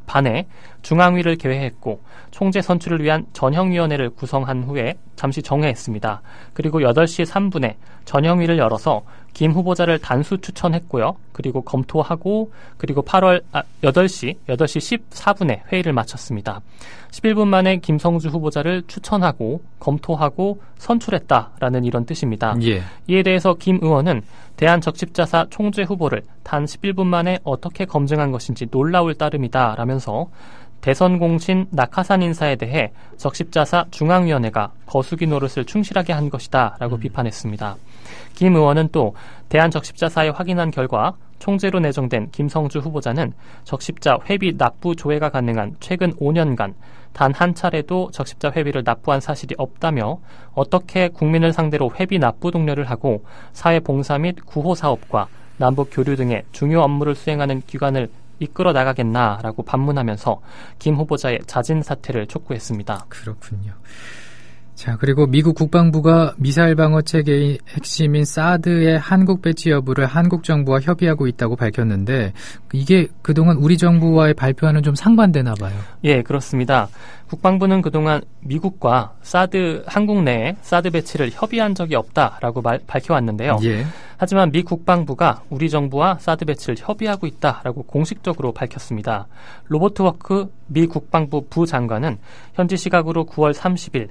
반에 중앙위를 개회했고 총재 선출을 위한 전형위원회를 구성한 후에 잠시 정회했습니다. 그리고 8시 3분에 전형위를 열어서 김 후보자를 단수 추천했고요. 그리고 검토하고 그리고 8시 14분에 회의를 마쳤습니다. 11분 만에 김성주 후보자를 추천하고 검토하고 선출했다라는 이런 뜻입니다. 예. 이에 대해서 김 의원은 대한적십자사 총재 후보를 단 11분 만에 어떻게 검증한 것인지 놀라울 따름이다 라면서 대선 공신 낙하산 인사에 대해 적십자사 중앙위원회가 거수기 노릇을 충실하게 한 것이다 라고 비판했습니다. 김 의원은 또 대한적십자사에 확인한 결과 총재로 내정된 김성주 후보자는 적십자 회비 납부 조회가 가능한 최근 5년간 단 한 차례도 적십자 회비를 납부한 사실이 없다며 어떻게 국민을 상대로 회비 납부 독려를 하고 사회봉사 및 구호 사업과 남북 교류 등의 중요 업무를 수행하는 기관을 이끌어 나가겠나라고 반문하면서 김 후보자의 자진 사퇴를 촉구했습니다. 그렇군요. 자, 그리고 미국 국방부가 미사일 방어 체계의 핵심인 사드의 한국 배치 여부를 한국 정부와 협의하고 있다고 밝혔는데 이게 그동안 우리 정부와의 발표와는 좀 상반되나 봐요. 예, 그렇습니다. 국방부는 그동안 미국과 한국 내에 사드 배치를 협의한 적이 없다라고 밝혀왔는데요. 예. 하지만 미 국방부가 우리 정부와 사드 배치를 협의하고 있다라고 공식적으로 밝혔습니다. 로버트 워크 미 국방부 부장관은 현지 시각으로 9월 30일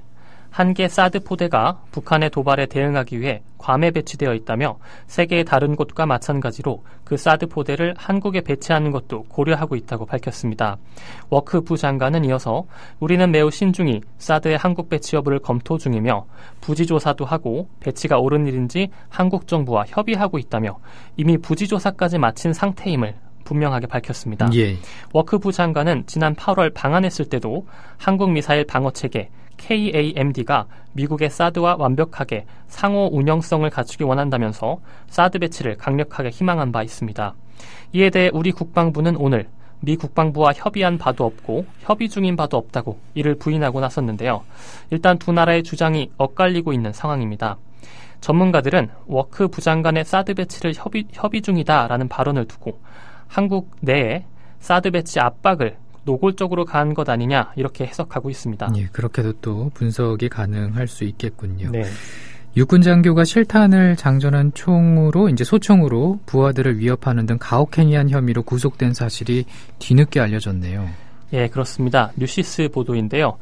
한 개 사드 포대가 북한의 도발에 대응하기 위해 괌에 배치되어 있다며 세계의 다른 곳과 마찬가지로 그 사드 포대를 한국에 배치하는 것도 고려하고 있다고 밝혔습니다. 워크 부장관은 이어서 우리는 매우 신중히 사드의 한국 배치 여부를 검토 중이며 부지조사도 하고 배치가 옳은 일인지 한국 정부와 협의하고 있다며 이미 부지조사까지 마친 상태임을 분명하게 밝혔습니다. 예. 워크 부장관은 지난 8월 방한했을 때도 한국 미사일 방어체계 KAMD가 미국의 사드와 완벽하게 상호 운영성을 갖추기 원한다면서 사드 배치를 강력하게 희망한 바 있습니다. 이에 대해 우리 국방부는 오늘 미 국방부와 협의한 바도 없고 협의 중인 바도 없다고 이를 부인하고 나섰는데요. 일단 두 나라의 주장이 엇갈리고 있는 상황입니다. 전문가들은 워크 부장관의 사드 배치를 협의 중이다라는 발언을 두고 한국 내에 사드 배치 압박을 노골적으로 가한 것 아니냐 이렇게 해석하고 있습니다. 예, 그렇게도 또 분석이 가능할 수 있겠군요. 네. 육군 장교가 실탄을 장전한 총으로 이제 소총으로 부하들을 위협하는 등 가혹행위한 혐의로 구속된 사실이 뒤늦게 알려졌네요. 예, 그렇습니다. 뉴시스 보도인데요.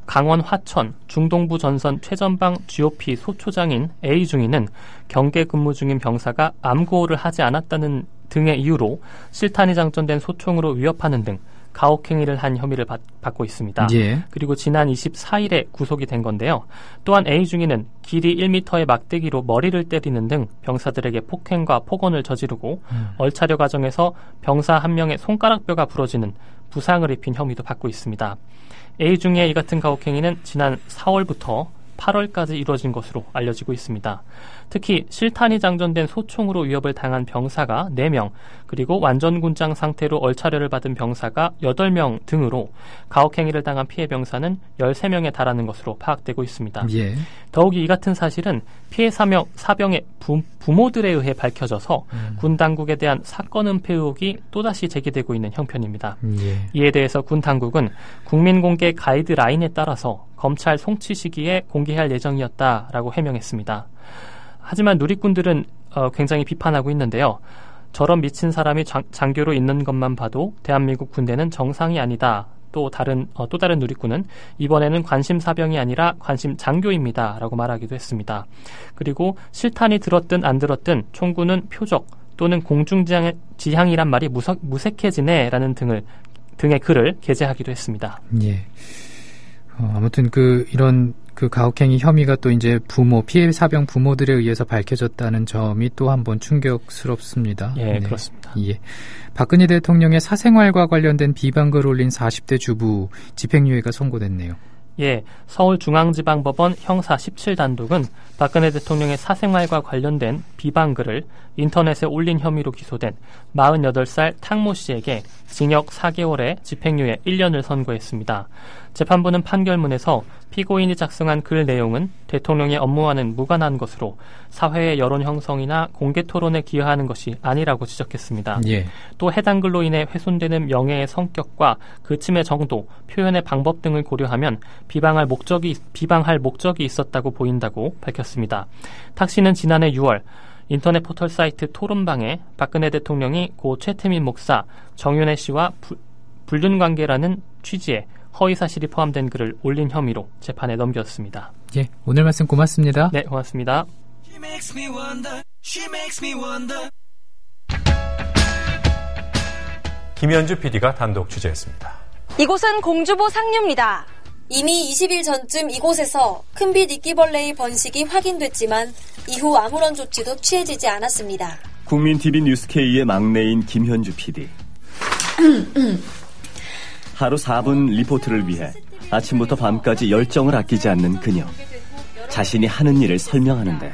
강원 화천 중동부 전선 최전방 GOP 소초장인 A 중위는 경계 근무 중인 병사가 암구호를 하지 않았다는 등의 이유로 실탄이 장전된 소총으로 위협하는 등 가혹행위를 한 혐의를 받고 있습니다. 예. 그리고 지난 24일에 구속이 된 건데요. 또한 A 중위는 길이 1m의 막대기로 머리를 때리는 등 병사들에게 폭행과 폭언을 저지르고 얼차려 과정에서 병사 한 명의 손가락뼈가 부러지는 부상을 입힌 혐의도 받고 있습니다. A 중위의 이 같은 가혹행위는 지난 4월부터 8월까지 이루어진 것으로 알려지고 있습니다. 특히 실탄이 장전된 소총으로 위협을 당한 병사가 4명, 그리고 완전 군장 상태로 얼차려를 받은 병사가 8명 등으로 가혹행위를 당한 피해 병사는 13명에 달하는 것으로 파악되고 있습니다. 예. 더욱이 이 같은 사실은 피해 사병의 부모들에 의해 밝혀져서 군 당국에 대한 사건 은폐 의혹이 또다시 제기되고 있는 형편입니다. 예. 이에 대해서 군 당국은 국민 공개 가이드라인에 따라서 검찰 송치 시기에 공개할 예정이었다라고 해명했습니다. 하지만 누리꾼들은 굉장히 비판하고 있는데요. 저런 미친 사람이 장교로 있는 것만 봐도 대한민국 군대는 정상이 아니다. 또 다른 누리꾼은 이번에는 관심 사병이 아니라 관심 장교입니다. 라고 말하기도 했습니다. 그리고 실탄이 들었든 안 들었든 총구는 표적 또는 공중지향이란 말이 무색해지네 라는 등의 글을 게재하기도 했습니다. 예. 아무튼 이런 가혹행위 혐의가 또 이제 피해 사병 부모들에 의해서 밝혀졌다는 점이 또 한번 충격스럽습니다. 예, 네. 그렇습니다. 예. 박근혜 대통령의 사생활과 관련된 비방글 올린 40대 주부 집행유예가 선고됐네요. 예, 서울중앙지방법원 형사 17단독은 박근혜 대통령의 사생활과 관련된 비방글을 인터넷에 올린 혐의로 기소된 48살 탕모 씨에게 징역 4개월에 집행유예 1년을 선고했습니다. 재판부는 판결문에서 피고인이 작성한 글 내용은 대통령의 업무와는 무관한 것으로 사회의 여론 형성이나 공개 토론에 기여하는 것이 아니라고 지적했습니다. 예. 또 해당 글로 인해 훼손되는 명예의 성격과 그침의 정도, 표현의 방법 등을 고려하면 비방할 목적이 있었다고 보인다고 밝혔습니다. 탁 씨는 지난해 6월 인터넷 포털 사이트 토론방에 박근혜 대통령이 고 최태민 목사, 정윤혜 씨와 불륜관계라는 취지의 허위사실이 포함된 글을 올린 혐의로 재판에 넘겼습니다. 예, 오늘 말씀 고맙습니다. 네, 고맙습니다. 김현주 PD가 단독 취재했습니다. 이곳은 공주보 상류입니다. 이미 20일 전쯤 이곳에서 큰빛 이끼벌레의 번식이 확인됐지만 이후 아무런 조치도 취해지지 않았습니다. 국민TV 뉴스K의 막내인 김현주 PD. 하루 4분 리포트를 위해 아침부터 밤까지 열정을 아끼지 않는 그녀. 자신이 하는 일을 설명하는데.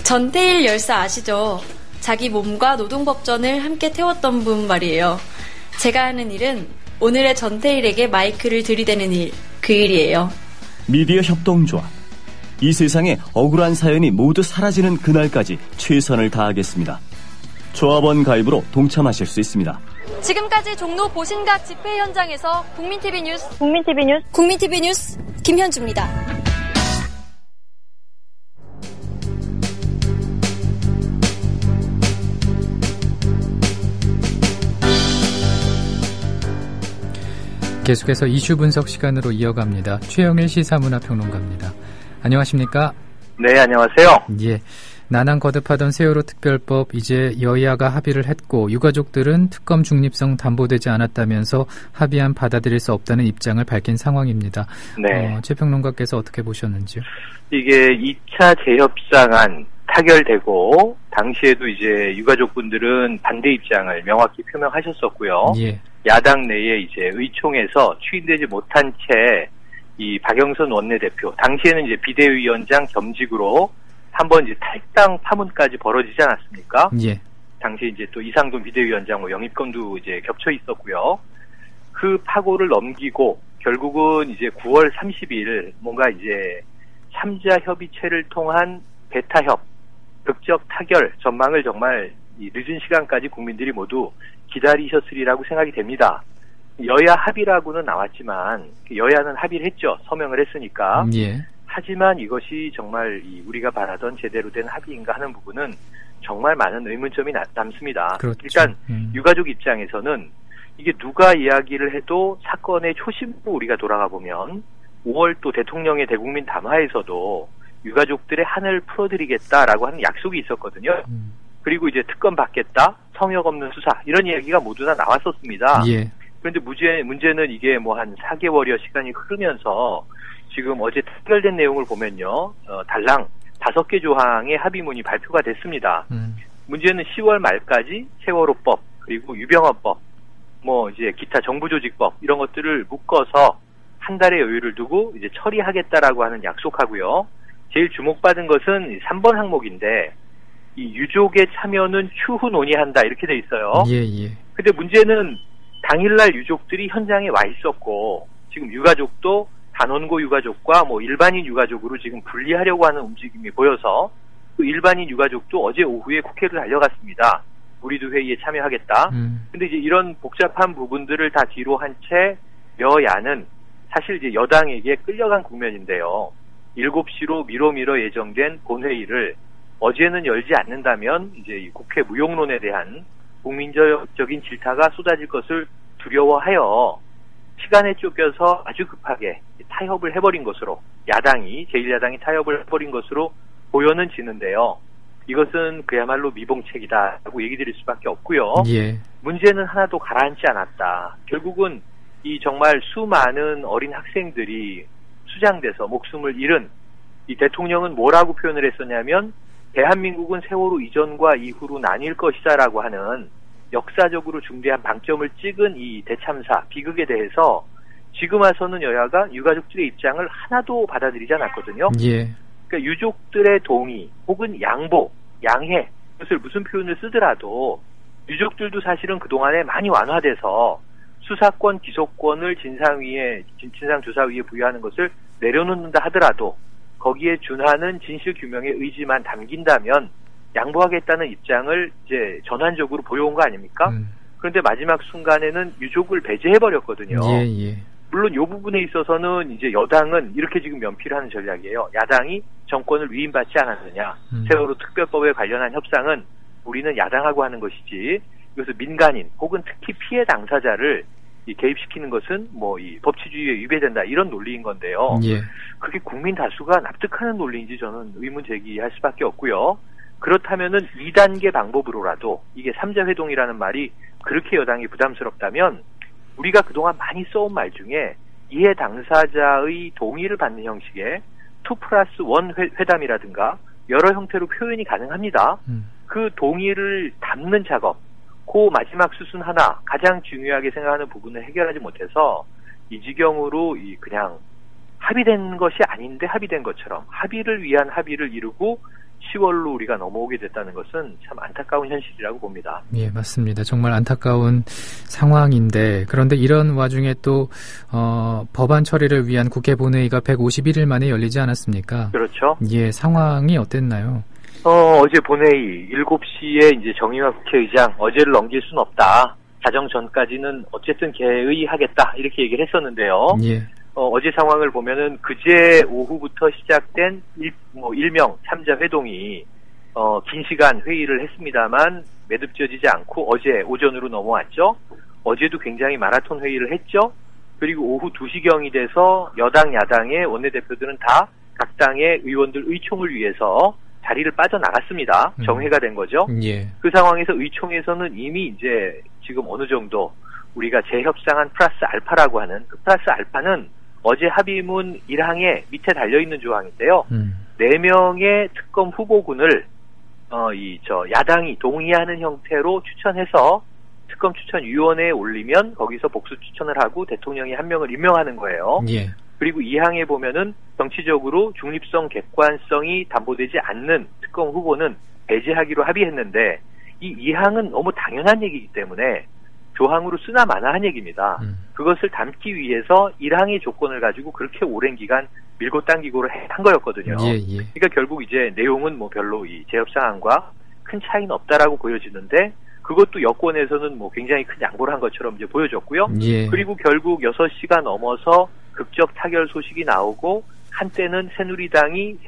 전태일 열사 아시죠? 자기 몸과 노동법전을 함께 태웠던 분 말이에요. 제가 하는 일은 오늘의 전태일에게 마이크를 들이대는 일, 그 일이에요. 미디어 협동조합. 이 세상에 억울한 사연이 모두 사라지는 그날까지 최선을 다하겠습니다. 조합원 가입으로 동참하실 수 있습니다. 지금까지 종로 보신각 집회 현장에서 국민TV 뉴스 김현주입니다. 계속해서 이슈 분석 시간으로 이어갑니다. 최영일 시사문화평론가입니다. 안녕하십니까? 네, 안녕하세요. 예, 난항 거듭하던 세월호 특별법 이제 여야가 합의를 했고 유가족들은 특검 중립성 담보되지 않았다면서 합의안 받아들일 수 없다는 입장을 밝힌 상황입니다. 네. 최 평론가께서 어떻게 보셨는지요? 이게 2차 재협상안 타결되고 당시에도 이제 유가족분들은 반대 입장을 명확히 표명하셨었고요. 예. 야당 내에 이제 의총에서 추인되지 못한 채 이 박영선 원내대표 당시에는 이제 비대위원장 겸직으로 한번 이제 탈당 파문까지 벌어지지 않았습니까? 예. 당시 이제 또 이상돈 비대위원장 영입건도 이제 겹쳐 있었고요. 그 파고를 넘기고 결국은 이제 9월 30일 뭔가 이제 3자 협의체를 통한 배타협, 극적 타결 전망을 정말 이 늦은 시간까지 국민들이 모두 기다리셨으리라고 생각이 됩니다. 여야 합의라고는 나왔지만 여야는 합의를 했죠. 서명을 했으니까. 예. 하지만 이것이 정말 우리가 바라던 제대로 된 합의인가 하는 부분은 정말 많은 의문점이 남습니다. 그렇죠. 일단 유가족 입장에서는 이게 누가 이야기를 해도 사건의 초심으로 우리가 돌아가 보면 5월 또 대통령의 대국민 담화에서도 유가족들의 한을 풀어드리겠다라고 하는 약속이 있었거든요. 그리고 이제 특검 받겠다, 성역 없는 수사 이런 이야기가 모두 다 나왔었습니다. 예. 그런데 문제는 이게 뭐 한 4개월여 시간이 흐르면서 지금 어제 타결된 내용을 보면요, 달랑 5개 조항의 합의문이 발표가 됐습니다. 문제는 10월 말까지 세월호법 그리고 유병헌법, 뭐 이제 기타 정부조직법 이런 것들을 묶어서 한 달의 여유를 두고 이제 처리하겠다라고 하는 약속하고요. 제일 주목받은 것은 3번 항목인데 이 유족의 참여는 추후 논의한다 이렇게 돼 있어요. 예, 예. 근데 문제는 당일날 유족들이 현장에 와 있었고 지금 유가족도 단원고 유가족과 뭐 일반인 유가족으로 지금 분리하려고 하는 움직임이 보여서 그 일반인 유가족도 어제 오후에 국회를 달려갔습니다. 우리도 회의에 참여하겠다. 근데 이제 이런 복잡한 부분들을 다 뒤로 한 채 여야는 사실 이제 여당에게 끌려간 국면인데요. 7시로 미뤄 예정된 본회의를 어제는 열지 않는다면 이제 이 국회 무용론에 대한 국민적인 질타가 쏟아질 것을 두려워하여 시간에 쫓겨서 아주 급하게 타협을 해버린 것으로 제1야당이 타협을 해버린 것으로 보여는 지는데요. 이것은 그야말로 미봉책이다라고 얘기 드릴 수밖에 없고요. 예. 문제는 하나도 가라앉지 않았다. 결국은 이 정말 수많은 어린 학생들이 수장돼서 목숨을 잃은 이 대통령은 뭐라고 표현을 했었냐면 대한민국은 세월호 이전과 이후로 나뉠 것이다라고 하는 역사적으로 중대한 방점을 찍은 이 대참사 비극에 대해서 지금 와서는 여야가 유가족들의 입장을 하나도 받아들이지 않았거든요. 예. 그러니까 유족들의 동의 혹은 양보, 양해, 그것을 무슨 표현을 쓰더라도 유족들도 사실은 그동안에 많이 완화돼서 수사권, 기소권을 진상조사위에 부여하는 것을 내려놓는다 하더라도 거기에 준하는 진실규명의 의지만 담긴다면 양보하겠다는 입장을 이제 전환적으로 보여온 거 아닙니까? 그런데 마지막 순간에는 유족을 배제해버렸거든요. 예. 물론 이 부분에 있어서는 이제 여당은 이렇게 지금 면피를 하는 전략이에요. 야당이 정권을 위임받지 않았느냐. 세월호 특별법에 관련한 협상은 우리는 야당하고 하는 것이지 이것을 민간인 혹은 특히 피해 당사자를 개입시키는 것은 뭐 이 법치주의에 위배된다 이런 논리인 건데요. 예. 그게 국민 다수가 납득하는 논리인지 저는 의문 제기할 수밖에 없고요. 그렇다면은 2단계 방법으로라도 이게 3자 회동이라는 말이 그렇게 여당이 부담스럽다면 우리가 그동안 많이 써온 말 중에 이해 당사자의 동의를 받는 형식의 2+1 회담이라든가 여러 형태로 표현이 가능합니다. 그 동의를 담는 작업, 그 마지막 수순 하나 가장 중요하게 생각하는 부분을 해결하지 못해서 이 지경으로 그냥 합의된 것이 아닌데 합의된 것처럼 합의를 위한 합의를 이루고 10월로 우리가 넘어오게 됐다는 것은 참 안타까운 현실이라고 봅니다. 예, 맞습니다. 정말 안타까운 상황인데 그런데 이런 와중에 또 법안 처리를 위한 국회 본회의가 151일 만에 열리지 않았습니까? 그렇죠. 예, 상황이 어땠나요? 어제 본회의 7시에 이제 정의화 국회의장 어제를 넘길 수는 없다. 자정 전까지는 어쨌든 개의하겠다 이렇게 얘기를 했었는데요. 예. 어제 상황을 보면은 그제 오후부터 시작된 일명 3자 회동이 긴 시간 회의를 했습니다만 매듭지어지지 않고 어제 오전으로 넘어왔죠. 어제도 굉장히 마라톤 회의를 했죠. 그리고 오후 2시경이 돼서 여당 야당의 원내대표들은 다 각 당의 의원들 의총을 위해서 자리를 빠져나갔습니다. 정회가 된 거죠. 예. 그 상황에서 의총에서는 이미 이제 지금 어느 정도 우리가 재협상한 플러스 알파라고 하는 그 플러스 알파는 어제 합의문 1항에 밑에 달려있는 조항인데요. 4명의 특검 후보군을 야당이 동의하는 형태로 추천해서 특검 추천위원회에 올리면 거기서 복수 추천을 하고 대통령이 한 명을 임명하는 거예요. 예. 그리고 2항에 보면은 정치적으로 중립성, 객관성이 담보되지 않는 특검 후보는 배제하기로 합의했는데 이 2항은 너무 당연한 얘기이기 때문에 조항으로 쓰나 마나한 얘기입니다. 그것을 담기 위해서 1항의 조건을 가지고 그렇게 오랜 기간 밀고 당기고를 한 거였거든요. 예. 그러니까 결국 이제 내용은 뭐 별로 이 재협상안과 큰 차이는 없다라고 보여지는데 그것도 여권에서는 뭐 굉장히 큰 양보를 한 것처럼 이제 보여졌고요. 예. 그리고 결국 6시가 넘어서 극적 타결 소식이 나오고 한때는 새누리당이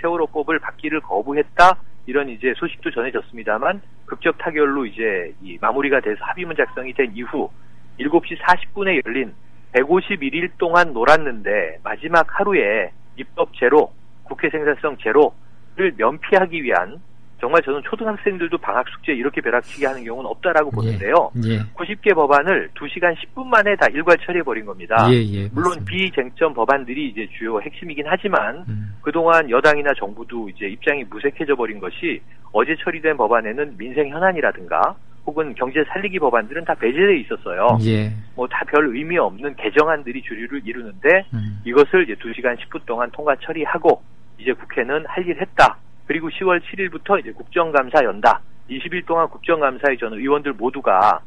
세월호법을 받기를 거부했다 이런 이제 소식도 전해졌습니다만 극적 타결로 이제 이 마무리가 돼서 합의문 작성이 된 이후 7시 40분에 열린 151일 동안 놀았는데 마지막 하루에 입법 제로, 국회 생산성 제로를 면피하기 위한 정말 저는 초등학생들도 방학 숙제 이렇게 벼락치기 하는 경우는 없다라고 보는데요. 90개 법안을 2시간 10분 만에 다 일괄 처리해버린 겁니다. 물론 맞습니다. 비쟁점 법안들이 이제 주요 핵심이긴 하지만 그동안 여당이나 정부도 이제 입장이 무색해져 버린 것이 어제 처리된 법안에는 민생 현안이라든가 혹은 경제 살리기 법안들은 다 배제돼 있었어요. 뭐 다 별 의미 없는 개정안들이 주류를 이루는데 이것을 이제 2시간 10분 동안 통과 처리하고 이제 국회는 할 일 했다. 그리고 10월 7일부터 이제 국정감사 연다. 20일 동안 국정감사에 저는 의원들 모두가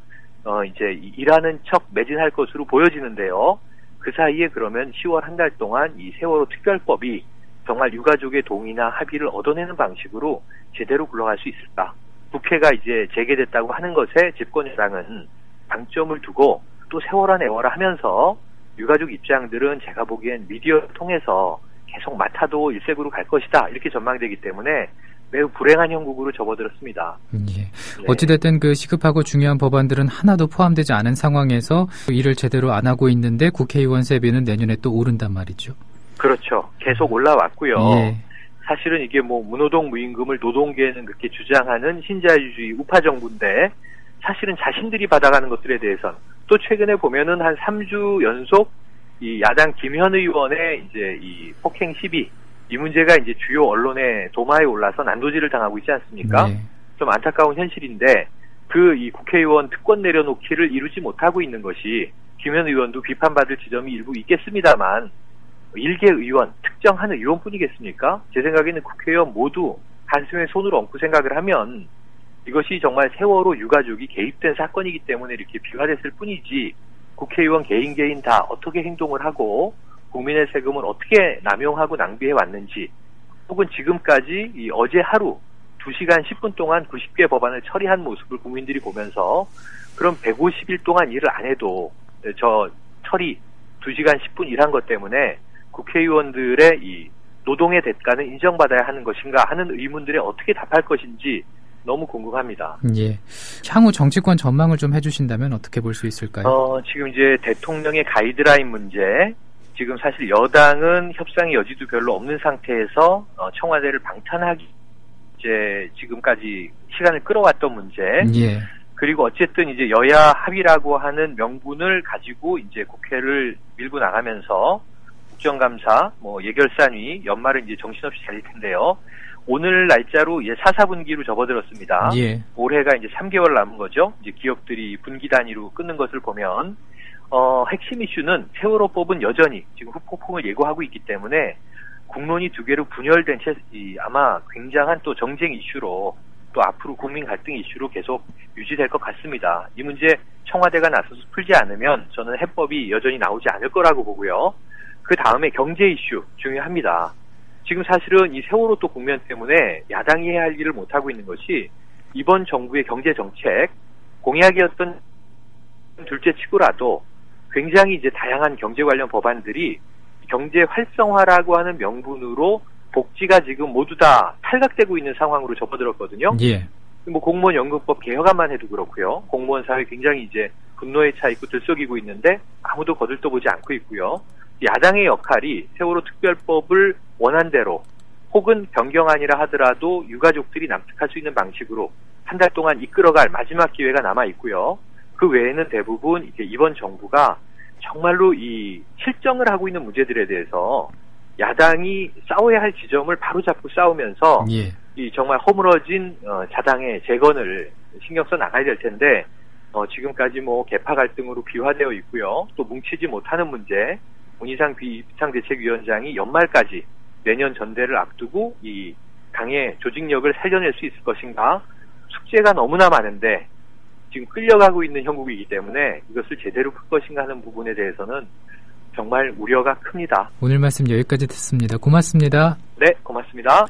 이제 일하는 척 매진할 것으로 보여지는데요. 그 사이에 그러면 10월 한 달 동안 이 세월호 특별법이 정말 유가족의 동의나 합의를 얻어내는 방식으로 제대로 굴러갈 수 있을까? 국회가 이제 재개됐다고 하는 것에 집권 여당은 방점을 두고 또 세월아 내월아 하면서 유가족 입장들은 제가 보기엔 미디어를 통해서 계속 맡아도 일색으로 갈 것이다 이렇게 전망되기 때문에 매우 불행한 형국으로 접어들었습니다. 어찌됐든 그 시급하고 중요한 법안들은 하나도 포함되지 않은 상황에서 일을 제대로 안 하고 있는데 국회의원 세비는 내년에 또 오른단 말이죠. 그렇죠. 계속 올라왔고요. 사실은 이게 뭐 무노동 무임금을 노동계는 그렇게 주장하는 신자유주의 우파 정부인데 사실은 자신들이 받아가는 것들에 대해서는 또 최근에 보면은 한 3주 연속 이 야당 김현 의원의 이제 이 폭행 시비 이 문제가 이제 주요 언론의 도마에 올라서 난도질을 당하고 있지 않습니까? 좀 안타까운 현실인데 이 국회의원 특권 내려놓기를 이루지 못하고 있는 것이 김현 의원도 비판받을 지점이 일부 있겠습니다만 일개 의원, 특정한 의원뿐이겠습니까? 제 생각에는 국회의원 모두 한숨에 손을 얹고 생각을 하면 이것이 정말 세월호 유가족이 개입된 사건이기 때문에 이렇게 비화됐을 뿐이지 국회의원 개인 다 어떻게 행동을 하고 국민의 세금을 어떻게 남용하고 낭비해 왔는지 혹은 지금까지 어제 하루 2시간 10분 동안 90개 법안을 처리한 모습을 국민들이 보면서 그럼 150일 동안 일을 안 해도 저 처리 2시간 10분 일한 것 때문에 국회의원들의 이 노동의 대가는 인정받아야 하는 것인가 하는 의문들에 어떻게 답할 것인지 너무 궁금합니다. 예. 향후 정치권 전망을 좀 해주신다면 어떻게 볼 수 있을까요? 지금 이제 대통령의 가이드라인 문제, 지금 사실 여당은 협상의 여지도 별로 없는 상태에서 청와대를 방탄하기 이제 지금까지 시간을 끌어왔던 문제. 예. 그리고 어쨌든 이제 여야 합의라고 하는 명분을 가지고 이제 국회를 밀고 나가면서 국정감사, 예결산위, 연말은 이제 정신없이 달릴 텐데요. 오늘 날짜로 이제 4분기로 접어들었습니다. 예. 올해가 이제 3개월 남은 거죠. 이제 기업들이 분기 단위로 끊는 것을 보면, 핵심 이슈는 세월호법은 여전히 지금 후폭풍을 예고하고 있기 때문에 국론이 두 개로 분열된 채 아마 굉장한 또 정쟁 이슈로 또 앞으로 국민 갈등 이슈로 계속 유지될 것 같습니다. 이 문제 청와대가 나서서 풀지 않으면 저는 해법이 여전히 나오지 않을 거라고 보고요. 그 다음에 경제 이슈 중요합니다. 지금 사실은 이 세월호 또 국면 때문에 야당이 해야 할 일을 못하고 있는 것이 이번 정부의 경제 정책 공약이었던 둘째 치고라도 굉장히 이제 다양한 경제 관련 법안들이 경제 활성화라고 하는 명분으로 복지가 지금 모두 다 탈각되고 있는 상황으로 접어들었거든요. 예. 공무원 연금법 개혁안만 해도 그렇고요. 공무원 사회 굉장히 이제 분노에 차 있고 들썩이고 있는데 아무도 거들떠보지 않고 있고요. 야당의 역할이 세월호 특별법을 원한대로 혹은 변경안이라 하더라도 유가족들이 납득할 수 있는 방식으로 한 달 동안 이끌어갈 마지막 기회가 남아 있고요. 그 외에는 대부분 이제 이번 정부가 정말로 이 실정을 하고 있는 문제들에 대해서 야당이 싸워야 할 지점을 바로잡고 싸우면서 예. 이 정말 허물어진 자당의 재건을 신경 써 나가야 될 텐데 지금까지 개파 갈등으로 비화되어 있고요. 또 뭉치지 못하는 문제. 문희상 비상대책위원장이 연말까지 내년 전대를 앞두고 이 당의 조직력을 살려낼 수 있을 것인가? 숙제가 너무나 많은데 지금 끌려가고 있는 형국이기 때문에 이것을 제대로 풀 것인가 하는 부분에 대해서는 정말 우려가 큽니다. 오늘 말씀 여기까지 듣습니다. 고맙습니다. 네, 고맙습니다.